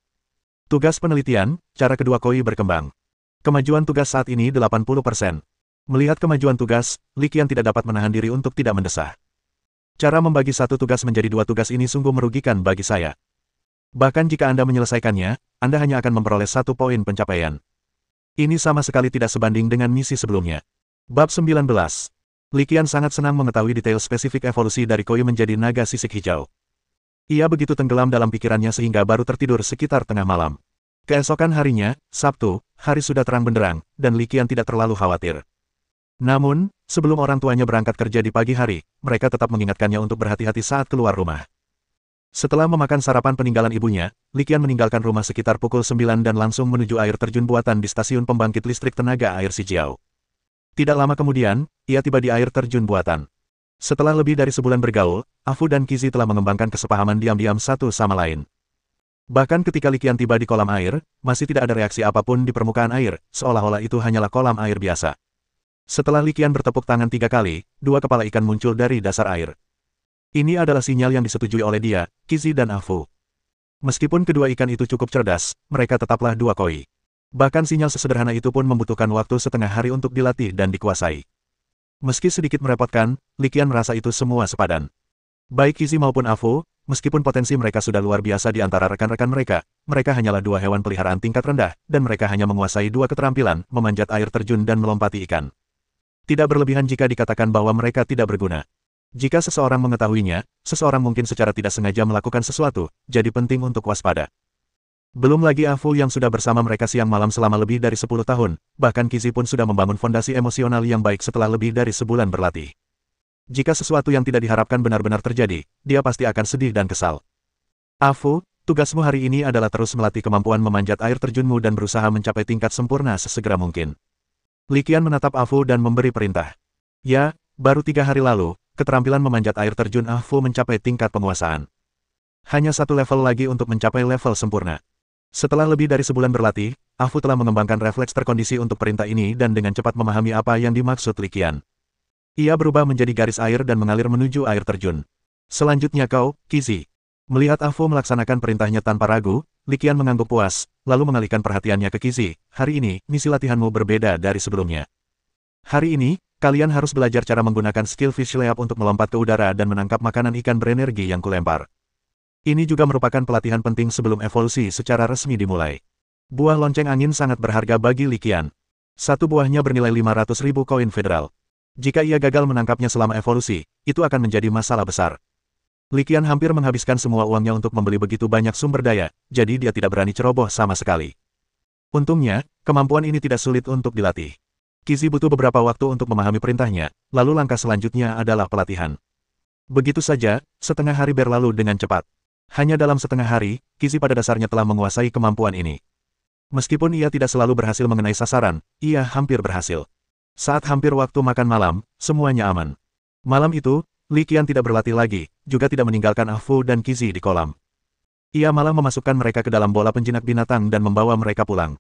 Tugas penelitian, cara kedua Koi berkembang. Kemajuan tugas saat ini 80%. Melihat kemajuan tugas, Li Qian tidak dapat menahan diri untuk tidak mendesah. Cara membagi satu tugas menjadi 2 tugas ini sungguh merugikan bagi saya. Bahkan jika Anda menyelesaikannya, Anda hanya akan memperoleh 1 poin pencapaian. Ini sama sekali tidak sebanding dengan misi sebelumnya. Bab 19. Li Qian sangat senang mengetahui detail spesifik evolusi dari Koi menjadi naga sisik hijau. Ia begitu tenggelam dalam pikirannya sehingga baru tertidur sekitar tengah malam. Keesokan harinya, Sabtu, hari sudah terang benderang, dan Li Qian tidak terlalu khawatir. Namun, sebelum orang tuanya berangkat kerja di pagi hari, mereka tetap mengingatkannya untuk berhati-hati saat keluar rumah. Setelah memakan sarapan peninggalan ibunya, Li Qian meninggalkan rumah sekitar pukul 9 dan langsung menuju air terjun buatan di stasiun pembangkit listrik tenaga air Shijiao. Tidak lama kemudian, ia tiba di air terjun buatan. Setelah lebih dari sebulan bergaul, Afu dan Qizi telah mengembangkan kesepahaman diam-diam satu sama lain. Bahkan ketika Li Qian tiba di kolam air, masih tidak ada reaksi apapun di permukaan air, seolah-olah itu hanyalah kolam air biasa. Setelah Li Qian bertepuk tangan 3 kali, 2 kepala ikan muncul dari dasar air. Ini adalah sinyal yang disetujui oleh dia, Qizi dan Ah Fu. Meskipun kedua ikan itu cukup cerdas, mereka tetaplah dua koi. Bahkan sinyal sesederhana itu pun membutuhkan waktu setengah hari untuk dilatih dan dikuasai. Meski sedikit merepotkan, Li Qian merasa itu semua sepadan. Baik Qizi maupun Ah Fu, meskipun potensi mereka sudah luar biasa di antara rekan-rekan mereka, mereka hanyalah dua hewan peliharaan tingkat rendah, dan mereka hanya menguasai dua keterampilan, memanjat air terjun dan melompati ikan. Tidak berlebihan jika dikatakan bahwa mereka tidak berguna. Jika seseorang mengetahuinya, seseorang mungkin secara tidak sengaja melakukan sesuatu, jadi penting untuk waspada. Belum lagi Ah Fu yang sudah bersama mereka siang malam selama lebih dari 10 tahun, bahkan Qizi pun sudah membangun fondasi emosional yang baik setelah lebih dari sebulan berlatih. Jika sesuatu yang tidak diharapkan benar-benar terjadi, dia pasti akan sedih dan kesal. Ah Fu, tugasmu hari ini adalah terus melatih kemampuan memanjat air terjunmu dan berusaha mencapai tingkat sempurna sesegera mungkin. Li Qian menatap Ah Fu dan memberi perintah. Ya, baru 3 hari lalu, keterampilan memanjat air terjun Ah Fu mencapai tingkat penguasaan. Hanya satu level lagi untuk mencapai level sempurna. Setelah lebih dari sebulan berlatih, Ah Fu telah mengembangkan refleks terkondisi untuk perintah ini dan dengan cepat memahami apa yang dimaksud Li Qian. Ia berubah menjadi garis air dan mengalir menuju air terjun. Selanjutnya kau, Qizi. Melihat Ah Fu melaksanakan perintahnya tanpa ragu, Li Qian mengangguk puas, lalu mengalihkan perhatiannya ke Qizi. Hari ini, misi latihanmu berbeda dari sebelumnya. Hari ini, kalian harus belajar cara menggunakan skill fish layup untuk melompat ke udara dan menangkap makanan ikan berenergi yang kulempar. Ini juga merupakan pelatihan penting sebelum evolusi secara resmi dimulai. Buah lonceng angin sangat berharga bagi Li Qian. Satu buahnya bernilai 500.000 koin federal. Jika ia gagal menangkapnya selama evolusi, itu akan menjadi masalah besar. Li Qian hampir menghabiskan semua uangnya untuk membeli begitu banyak sumber daya, jadi dia tidak berani ceroboh sama sekali. Untungnya, kemampuan ini tidak sulit untuk dilatih. Qizi butuh beberapa waktu untuk memahami perintahnya, lalu langkah selanjutnya adalah pelatihan. Begitu saja, setengah hari berlalu dengan cepat. Hanya dalam setengah hari, Qizi pada dasarnya telah menguasai kemampuan ini. Meskipun ia tidak selalu berhasil mengenai sasaran, ia hampir berhasil. Saat hampir waktu makan malam, semuanya aman. Malam itu, Li Qian tidak berlatih lagi, juga tidak meninggalkan Ah Fu dan Qizi di kolam. Ia malah memasukkan mereka ke dalam bola penjinak binatang dan membawa mereka pulang.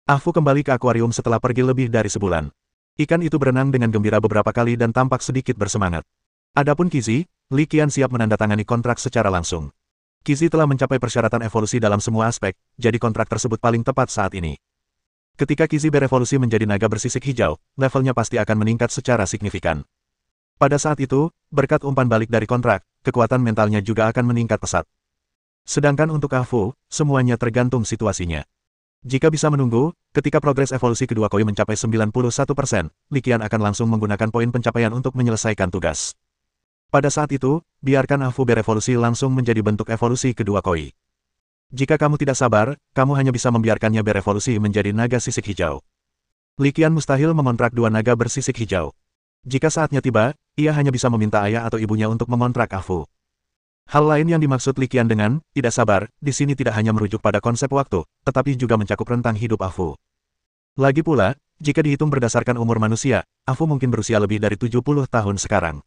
Ah Fu kembali ke akuarium setelah pergi lebih dari sebulan. Ikan itu berenang dengan gembira beberapa kali dan tampak sedikit bersemangat. Adapun Qizi, Li Qian siap menandatangani kontrak secara langsung. Qizi telah mencapai persyaratan evolusi dalam semua aspek, jadi kontrak tersebut paling tepat saat ini. Ketika Qizi berevolusi menjadi naga bersisik hijau, levelnya pasti akan meningkat secara signifikan. Pada saat itu, berkat umpan balik dari kontrak, kekuatan mentalnya juga akan meningkat pesat. Sedangkan untuk Ah Fu, semuanya tergantung situasinya. Jika bisa menunggu, ketika progres evolusi kedua koi mencapai 91%, Li Qian akan langsung menggunakan poin pencapaian untuk menyelesaikan tugas. Pada saat itu, biarkan Ah Fu berevolusi langsung menjadi bentuk evolusi kedua koi. Jika kamu tidak sabar, kamu hanya bisa membiarkannya berevolusi menjadi naga sisik hijau. Li Qian mustahil mengontrak dua naga bersisik hijau. Jika saatnya tiba, ia hanya bisa meminta ayah atau ibunya untuk mengontrak Ah Fu. Hal lain yang dimaksud Li Qian dengan tidak sabar, di sini tidak hanya merujuk pada konsep waktu, tetapi juga mencakup rentang hidup Ah Fu. Lagi pula, jika dihitung berdasarkan umur manusia, Ah Fu mungkin berusia lebih dari 70 tahun sekarang.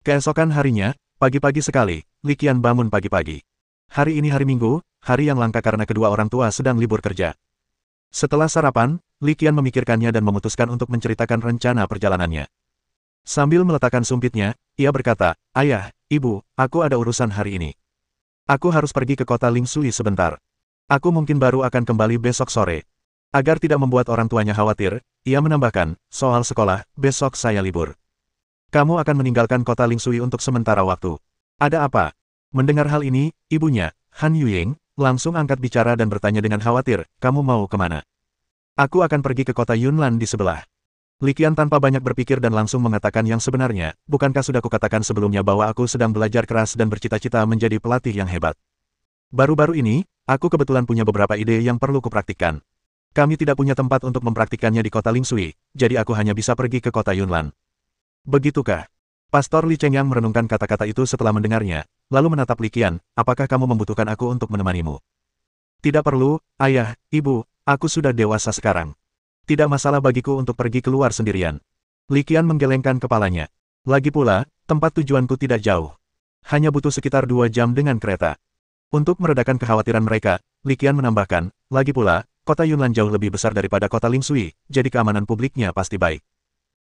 Keesokan harinya, pagi-pagi sekali, Li Qian bangun pagi-pagi. Hari ini hari Minggu, hari yang langka karena kedua orang tua sedang libur kerja. Setelah sarapan, Li Qian memikirkannya dan memutuskan untuk menceritakan rencana perjalanannya. Sambil meletakkan sumpitnya, ia berkata, "Ayah, Ibu, aku ada urusan hari ini. Aku harus pergi ke kota Lingsui sebentar. Aku mungkin baru akan kembali besok sore." Agar tidak membuat orang tuanya khawatir, ia menambahkan, "Soal sekolah, besok saya libur. Kamu akan meninggalkan kota Lingsui untuk sementara waktu." "Ada apa?" Mendengar hal ini, ibunya, Han Yuying, langsung angkat bicara dan bertanya dengan khawatir, "Kamu mau kemana?" "Aku akan pergi ke kota Yunlan di sebelah." Li Qian tanpa banyak berpikir dan langsung mengatakan yang sebenarnya, "Bukankah sudah kukatakan sebelumnya bahwa aku sedang belajar keras dan bercita-cita menjadi pelatih yang hebat? Baru-baru ini, aku kebetulan punya beberapa ide yang perlu kupraktikkan. Kami tidak punya tempat untuk mempraktikkannya di kota Lingsui, jadi aku hanya bisa pergi ke kota Yunlan." "Begitukah?" Pastor Li Chengyang merenungkan kata-kata itu setelah mendengarnya, lalu menatap Li Qian, "Apakah kamu membutuhkan aku untuk menemanimu?" "Tidak perlu, Ayah, Ibu, aku sudah dewasa sekarang. Tidak masalah bagiku untuk pergi keluar sendirian." Li Qian menggelengkan kepalanya. "Lagi pula, tempat tujuanku tidak jauh. Hanya butuh sekitar 2 jam dengan kereta." Untuk meredakan kekhawatiran mereka, Li Qian menambahkan, "Lagi pula, kota Yunlan jauh lebih besar daripada kota Lingsui, jadi keamanan publiknya pasti baik."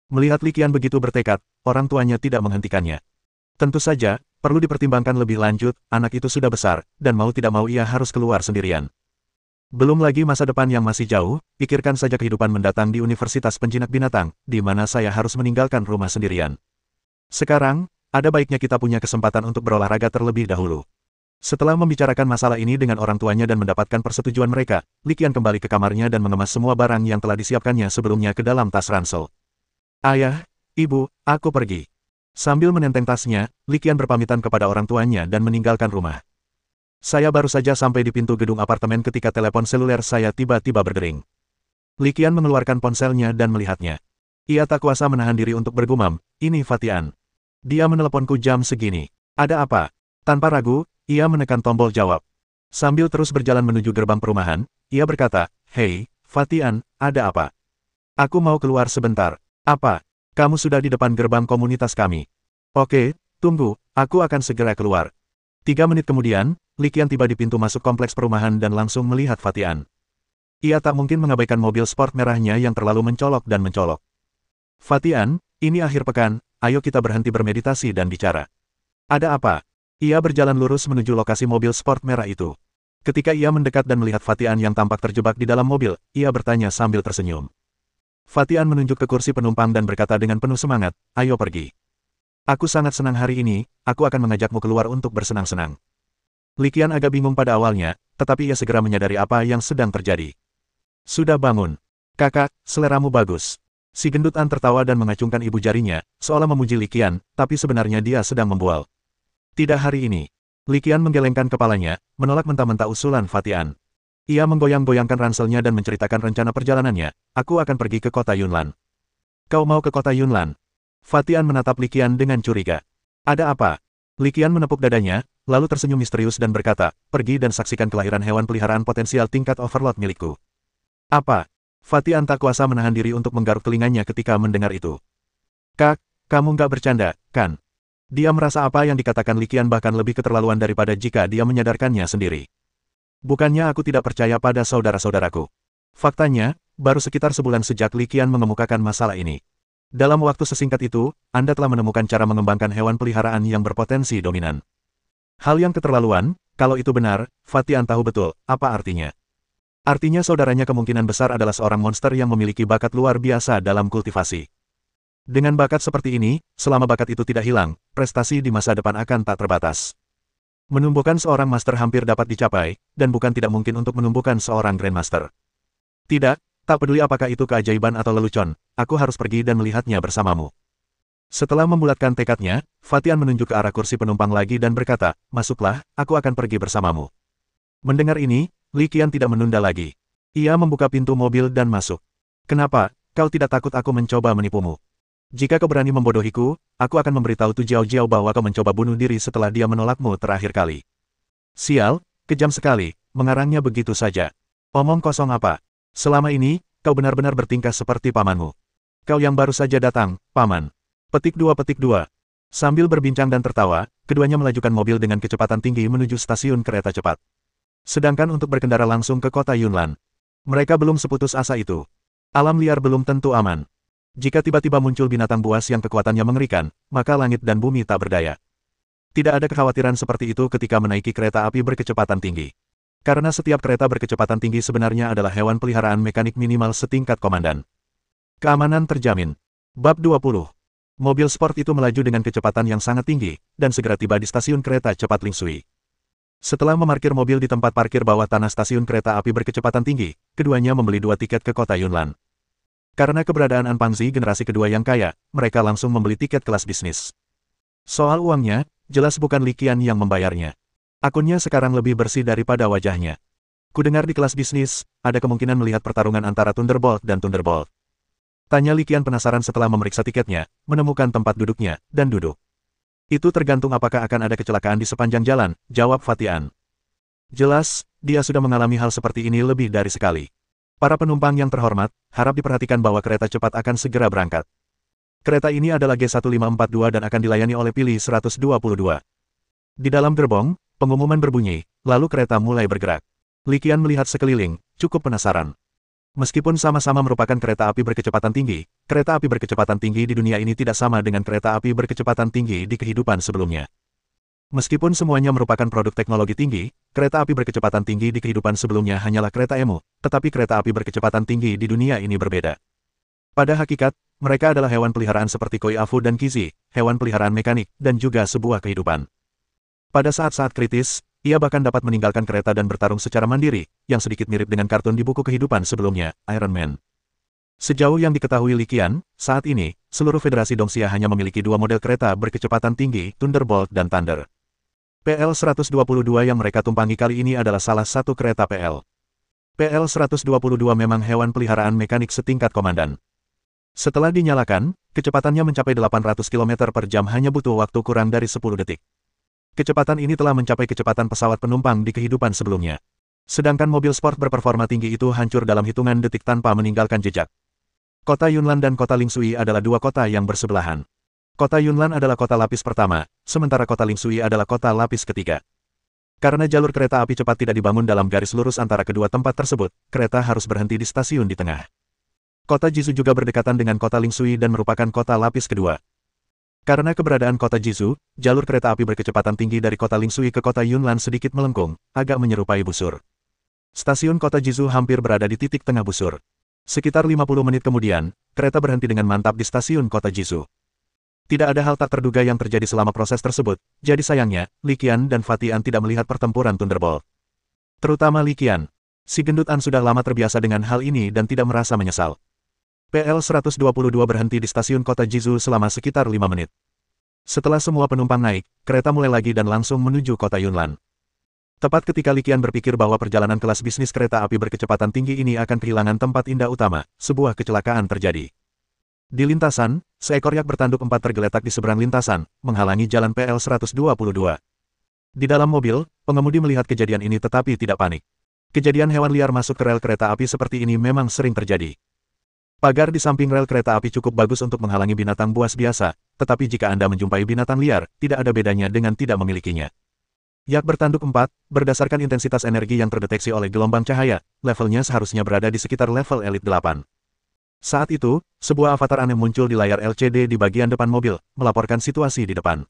Melihat Li Qian begitu bertekad, orang tuanya tidak menghentikannya. Tentu saja, perlu dipertimbangkan lebih lanjut, anak itu sudah besar, dan mau tidak mau ia harus keluar sendirian. Belum lagi masa depan yang masih jauh, pikirkan saja kehidupan mendatang di Universitas Penjinak Binatang, di mana saya harus meninggalkan rumah sendirian. Sekarang, ada baiknya kita punya kesempatan untuk berolahraga terlebih dahulu. Setelah membicarakan masalah ini dengan orang tuanya dan mendapatkan persetujuan mereka, Li Qian kembali ke kamarnya dan mengemas semua barang yang telah disiapkannya sebelumnya ke dalam tas ransel. Ayah, ibu, aku pergi. Sambil menenteng tasnya, Li Qian berpamitan kepada orang tuanya dan meninggalkan rumah. Saya baru saja sampai di pintu gedung apartemen ketika telepon seluler saya tiba-tiba berdering. Li Qian mengeluarkan ponselnya dan melihatnya. Ia tak kuasa menahan diri untuk bergumam, ini Fatian. Dia meneleponku jam segini. Ada apa? Tanpa ragu, ia menekan tombol jawab. Sambil terus berjalan menuju gerbang perumahan, ia berkata, "Hei, Fatian, ada apa? Aku mau keluar sebentar." "Apa? Kamu sudah di depan gerbang komunitas kami." "Oke, tunggu, aku akan segera keluar." 3 menit kemudian, Li Qian tiba di pintu masuk kompleks perumahan dan langsung melihat Fatian. Ia tak mungkin mengabaikan mobil sport merahnya yang terlalu mencolok dan mencolok. "Fatian, ini akhir pekan, ayo kita berhenti bermeditasi dan bicara." "Ada apa?" Ia berjalan lurus menuju lokasi mobil sport merah itu. Ketika ia mendekat dan melihat Fatian yang tampak terjebak di dalam mobil, ia bertanya sambil tersenyum. Fatian menunjuk ke kursi penumpang dan berkata dengan penuh semangat, "Ayo pergi. Aku sangat senang hari ini, aku akan mengajakmu keluar untuk bersenang-senang." Li Qian agak bingung pada awalnya, tetapi ia segera menyadari apa yang sedang terjadi. "Sudah bangun. Kakak, seleramu bagus." Si gendut An tertawa dan mengacungkan ibu jarinya, seolah memuji Li Qian, tapi sebenarnya dia sedang membual. "Tidak hari ini." Li Qian menggelengkan kepalanya, menolak mentah-mentah usulan Fatian. Ia menggoyang-goyangkan ranselnya dan menceritakan rencana perjalanannya, "Aku akan pergi ke kota Yunlan." "Kau mau ke kota Yunlan?" Fatian menatap Li Qian dengan curiga. "Ada apa?" Li Qian menepuk dadanya, lalu tersenyum misterius dan berkata, "Pergi dan saksikan kelahiran hewan peliharaan potensial tingkat overload milikku." "Apa?" Fatian tak kuasa menahan diri untuk menggaruk telinganya ketika mendengar itu. "Kak, kamu nggak bercanda, kan?" Dia merasa apa yang dikatakan Li Qian bahkan lebih keterlaluan daripada jika dia menyadarkannya sendiri. "Bukannya aku tidak percaya pada saudara-saudaraku. Faktanya, baru sekitar sebulan sejak Li Qian mengemukakan masalah ini. Dalam waktu sesingkat itu, Anda telah menemukan cara mengembangkan hewan peliharaan yang berpotensi dominan. Hal yang keterlaluan, kalau itu benar, Fatian tahu betul, apa artinya. Artinya saudaranya kemungkinan besar adalah seorang monster yang memiliki bakat luar biasa dalam kultivasi. Dengan bakat seperti ini, selama bakat itu tidak hilang, prestasi di masa depan akan tak terbatas. Menumbuhkan seorang master hampir dapat dicapai, dan bukan tidak mungkin untuk menumbuhkan seorang grandmaster. Tidak, tak peduli apakah itu keajaiban atau lelucon, aku harus pergi dan melihatnya bersamamu. Setelah membulatkan tekadnya, Fatian menunjuk ke arah kursi penumpang lagi dan berkata, "Masuklah, aku akan pergi bersamamu." Mendengar ini, Li Qian tidak menunda lagi. Ia membuka pintu mobil dan masuk. "Kenapa, kau tidak takut aku mencoba menipumu? Jika kau berani membodohiku, aku akan memberitahu Tu Jiao Jiao bahwa kau mencoba bunuh diri setelah dia menolakmu terakhir kali." "Sial, kejam sekali, mengarangnya begitu saja. Omong kosong apa? Selama ini, kau benar-benar bertingkah seperti pamanmu. Kau yang baru saja datang, paman." Petik 2. Sambil berbincang dan tertawa, keduanya melajukan mobil dengan kecepatan tinggi menuju stasiun kereta cepat. Sedangkan untuk berkendara langsung ke kota Yunlan, mereka belum seputus asa itu. Alam liar belum tentu aman. Jika tiba-tiba muncul binatang buas yang kekuatannya mengerikan, maka langit dan bumi tak berdaya. Tidak ada kekhawatiran seperti itu ketika menaiki kereta api berkecepatan tinggi. Karena setiap kereta berkecepatan tinggi sebenarnya adalah hewan peliharaan mekanik minimal setingkat komandan. Keamanan terjamin. Bab 20. Mobil sport itu melaju dengan kecepatan yang sangat tinggi, dan segera tiba di stasiun kereta cepat Lingsui. Setelah memarkir mobil di tempat parkir bawah tanah stasiun kereta api berkecepatan tinggi, keduanya membeli 2 tiket ke kota Yunlan. Karena keberadaan An Pangzi generasi kedua yang kaya, mereka langsung membeli tiket kelas bisnis. Soal uangnya, jelas bukan Li Qian yang membayarnya. Akunnya sekarang lebih bersih daripada wajahnya. Kudengar di kelas bisnis, ada kemungkinan melihat pertarungan antara Thunderbolt dan Thunderbolt. Tanya Li Qian penasaran setelah memeriksa tiketnya, menemukan tempat duduknya, dan duduk. "Itu tergantung apakah akan ada kecelakaan di sepanjang jalan," jawab Fatian. Jelas, dia sudah mengalami hal seperti ini lebih dari sekali. "Para penumpang yang terhormat, harap diperhatikan bahwa kereta cepat akan segera berangkat. Kereta ini adalah G1542 dan akan dilayani oleh Pilih 122. Di dalam gerbong, pengumuman berbunyi, lalu kereta mulai bergerak. Li Qian melihat sekeliling, cukup penasaran. Meskipun sama-sama merupakan kereta api berkecepatan tinggi, kereta api berkecepatan tinggi di dunia ini tidak sama dengan kereta api berkecepatan tinggi di kehidupan sebelumnya. Meskipun semuanya merupakan produk teknologi tinggi, kereta api berkecepatan tinggi di kehidupan sebelumnya hanyalah kereta emu, tetapi kereta api berkecepatan tinggi di dunia ini berbeda. Pada hakikat, mereka adalah hewan peliharaan seperti Koi Afu dan Kizi, hewan peliharaan mekanik, dan juga sebuah kehidupan. Pada saat-saat kritis, ia bahkan dapat meninggalkan kereta dan bertarung secara mandiri, yang sedikit mirip dengan kartun di buku kehidupan sebelumnya, Iron Man. Sejauh yang diketahui Li Qian, saat ini, seluruh Federasi Dongxia hanya memiliki dua model kereta berkecepatan tinggi, Thunderbolt dan Thunder. PL-122 yang mereka tumpangi kali ini adalah salah satu kereta PL. PL-122 memang hewan peliharaan mekanik setingkat komandan. Setelah dinyalakan, kecepatannya mencapai 800 km per jam hanya butuh waktu kurang dari 10 detik. Kecepatan ini telah mencapai kecepatan pesawat penumpang di kehidupan sebelumnya. Sedangkan mobil sport berperforma tinggi itu hancur dalam hitungan detik tanpa meninggalkan jejak. Kota Yunlan dan kota Lingshui adalah dua kota yang bersebelahan. Kota Yunlan adalah kota lapis pertama, sementara kota Lingshui adalah kota lapis ketiga. Karena jalur kereta api cepat tidak dibangun dalam garis lurus antara kedua tempat tersebut, kereta harus berhenti di stasiun di tengah. Kota Jizu juga berdekatan dengan kota Lingshui dan merupakan kota lapis kedua. Karena keberadaan kota Jizu, jalur kereta api berkecepatan tinggi dari kota Lingshui ke kota Yunlan sedikit melengkung, agak menyerupai busur. Stasiun kota Jizu hampir berada di titik tengah busur. Sekitar 50 menit kemudian, kereta berhenti dengan mantap di stasiun kota Jizu. Tidak ada hal tak terduga yang terjadi selama proses tersebut, jadi sayangnya, Li Qian dan Fatian tidak melihat pertempuran Thunderbolt. Terutama Li Qian. Si gendut An sudah lama terbiasa dengan hal ini dan tidak merasa menyesal. PL-122 berhenti di stasiun kota Jizu selama sekitar 5 menit. Setelah semua penumpang naik, kereta mulai lagi dan langsung menuju kota Yunlan. Tepat ketika Li Qian berpikir bahwa perjalanan kelas bisnis kereta api berkecepatan tinggi ini akan kehilangan tempat indah utama, sebuah kecelakaan terjadi. Di lintasan, seekor yak bertanduk 4 tergeletak di seberang lintasan, menghalangi jalan PL-122. Di dalam mobil, pengemudi melihat kejadian ini tetapi tidak panik. Kejadian hewan liar masuk ke rel kereta api seperti ini memang sering terjadi. Pagar di samping rel kereta api cukup bagus untuk menghalangi binatang buas biasa, tetapi jika Anda menjumpai binatang liar, tidak ada bedanya dengan tidak memilikinya. Yak bertanduk 4, berdasarkan intensitas energi yang terdeteksi oleh gelombang cahaya, levelnya seharusnya berada di sekitar level Elite 8. Saat itu, sebuah avatar aneh muncul di layar LCD di bagian depan mobil, melaporkan situasi di depan.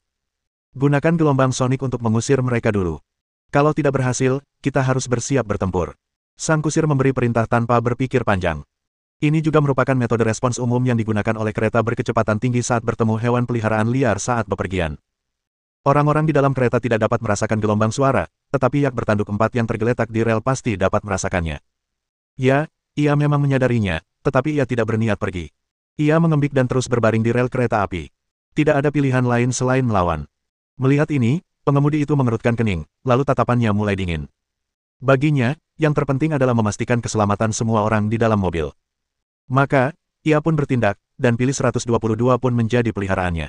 Gunakan gelombang sonik untuk mengusir mereka dulu. Kalau tidak berhasil, kita harus bersiap bertempur. Sang kusir memberi perintah tanpa berpikir panjang. Ini juga merupakan metode respons umum yang digunakan oleh kereta berkecepatan tinggi saat bertemu hewan peliharaan liar saat bepergian. Orang-orang di dalam kereta tidak dapat merasakan gelombang suara, tetapi yak bertanduk 4 yang tergeletak di rel pasti dapat merasakannya. Ya, ia memang menyadarinya, tetapi ia tidak berniat pergi. Ia mengembik dan terus berbaring di rel kereta api. Tidak ada pilihan lain selain melawan. Melihat ini, pengemudi itu mengerutkan kening, lalu tatapannya mulai dingin. Baginya, yang terpenting adalah memastikan keselamatan semua orang di dalam mobil. Maka, ia pun bertindak, dan Pilih 122 pun menjadi peliharaannya.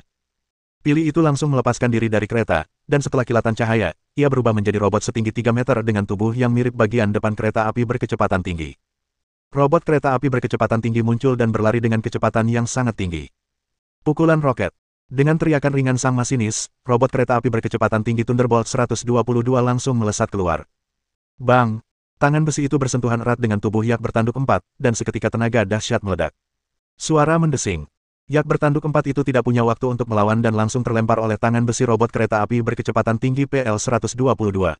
Pilih itu langsung melepaskan diri dari kereta, dan setelah kilatan cahaya, ia berubah menjadi robot setinggi 3 meter dengan tubuh yang mirip bagian depan kereta api berkecepatan tinggi. Robot kereta api berkecepatan tinggi muncul dan berlari dengan kecepatan yang sangat tinggi. Pukulan roket. Dengan teriakan ringan sang masinis, robot kereta api berkecepatan tinggi Thunderbolt 122 langsung melesat keluar. Bang! Tangan besi itu bersentuhan erat dengan tubuh yak bertanduk 4, dan seketika tenaga dahsyat meledak. Suara mendesing. Yak bertanduk 4 itu tidak punya waktu untuk melawan dan langsung terlempar oleh tangan besi robot kereta api berkecepatan tinggi PL-122.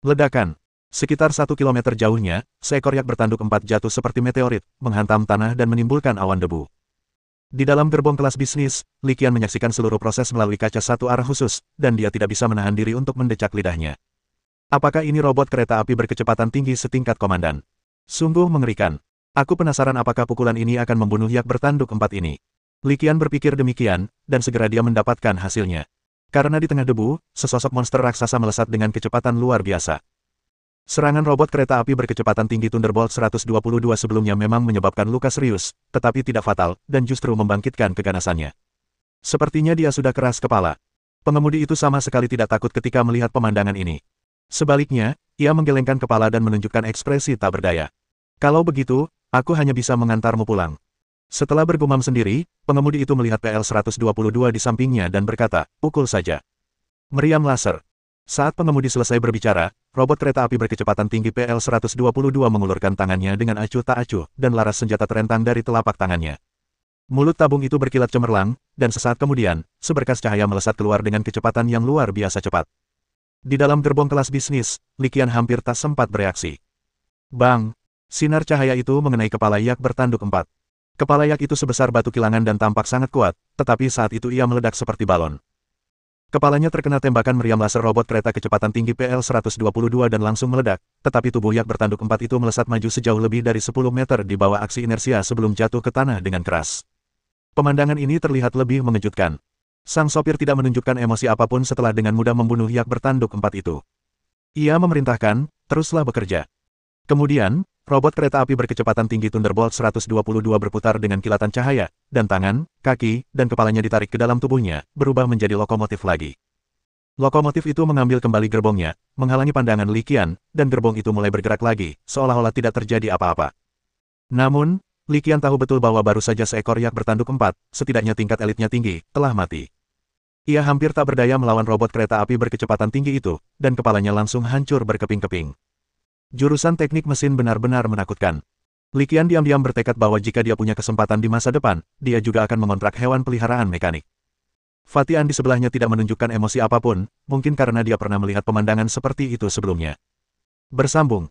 Ledakan. Sekitar 1 kilometer jauhnya, seekor yak bertanduk 4 jatuh seperti meteorit, menghantam tanah dan menimbulkan awan debu. Di dalam gerbong kelas bisnis, Li Qian menyaksikan seluruh proses melalui kaca satu arah khusus, dan dia tidak bisa menahan diri untuk mendecak lidahnya. Apakah ini robot kereta api berkecepatan tinggi setingkat komandan? Sungguh mengerikan. Aku penasaran apakah pukulan ini akan membunuh yak bertanduk 4 ini. Li Qian berpikir demikian, dan segera dia mendapatkan hasilnya. Karena di tengah debu, sesosok monster raksasa melesat dengan kecepatan luar biasa. Serangan robot kereta api berkecepatan tinggi Thunderbolt 122 sebelumnya memang menyebabkan luka serius, tetapi tidak fatal, dan justru membangkitkan keganasannya. Sepertinya dia sudah keras kepala. Pengemudi itu sama sekali tidak takut ketika melihat pemandangan ini. Sebaliknya, ia menggelengkan kepala dan menunjukkan ekspresi tak berdaya. Kalau begitu, aku hanya bisa mengantarmu pulang. Setelah bergumam sendiri, pengemudi itu melihat PL-122 di sampingnya dan berkata, pukul saja. Meriam laser. Saat pengemudi selesai berbicara, robot kereta api berkecepatan tinggi PL-122 mengulurkan tangannya dengan acuh tak acuh, dan laras senjata terentang dari telapak tangannya. Mulut tabung itu berkilat cemerlang, dan sesaat kemudian, seberkas cahaya melesat keluar dengan kecepatan yang luar biasa cepat. Di dalam gerbong kelas bisnis, Li Qian hampir tak sempat bereaksi. Bang! Sinar cahaya itu mengenai kepala Yak bertanduk 4. Kepala Yak itu sebesar batu kilangan dan tampak sangat kuat, tetapi saat itu ia meledak seperti balon. Kepalanya terkena tembakan meriam laser robot kereta kecepatan tinggi PL-122 dan langsung meledak, tetapi tubuh Yak bertanduk 4 itu melesat maju sejauh lebih dari 10 meter di bawah aksi inersia sebelum jatuh ke tanah dengan keras. Pemandangan ini terlihat lebih mengejutkan. Sang sopir tidak menunjukkan emosi apapun setelah dengan mudah membunuh Yak bertanduk 4 itu. Ia memerintahkan, teruslah bekerja. Kemudian, robot kereta api berkecepatan tinggi Thunderbolt 122 berputar dengan kilatan cahaya, dan tangan, kaki, dan kepalanya ditarik ke dalam tubuhnya, berubah menjadi lokomotif lagi. Lokomotif itu mengambil kembali gerbongnya, menghalangi pandangan Li Qian, dan gerbong itu mulai bergerak lagi, seolah-olah tidak terjadi apa-apa. Namun, Li Qian tahu betul bahwa baru saja seekor Yak bertanduk 4, setidaknya tingkat elitnya tinggi, telah mati. Ia hampir tak berdaya melawan robot kereta api berkecepatan tinggi itu, dan kepalanya langsung hancur berkeping-keping. Jurusan teknik mesin benar-benar menakutkan. Li Qian diam-diam bertekad bahwa jika dia punya kesempatan di masa depan, dia juga akan mengontrak hewan peliharaan mekanik. Fatian di sebelahnya tidak menunjukkan emosi apapun, mungkin karena dia pernah melihat pemandangan seperti itu sebelumnya. Bersambung.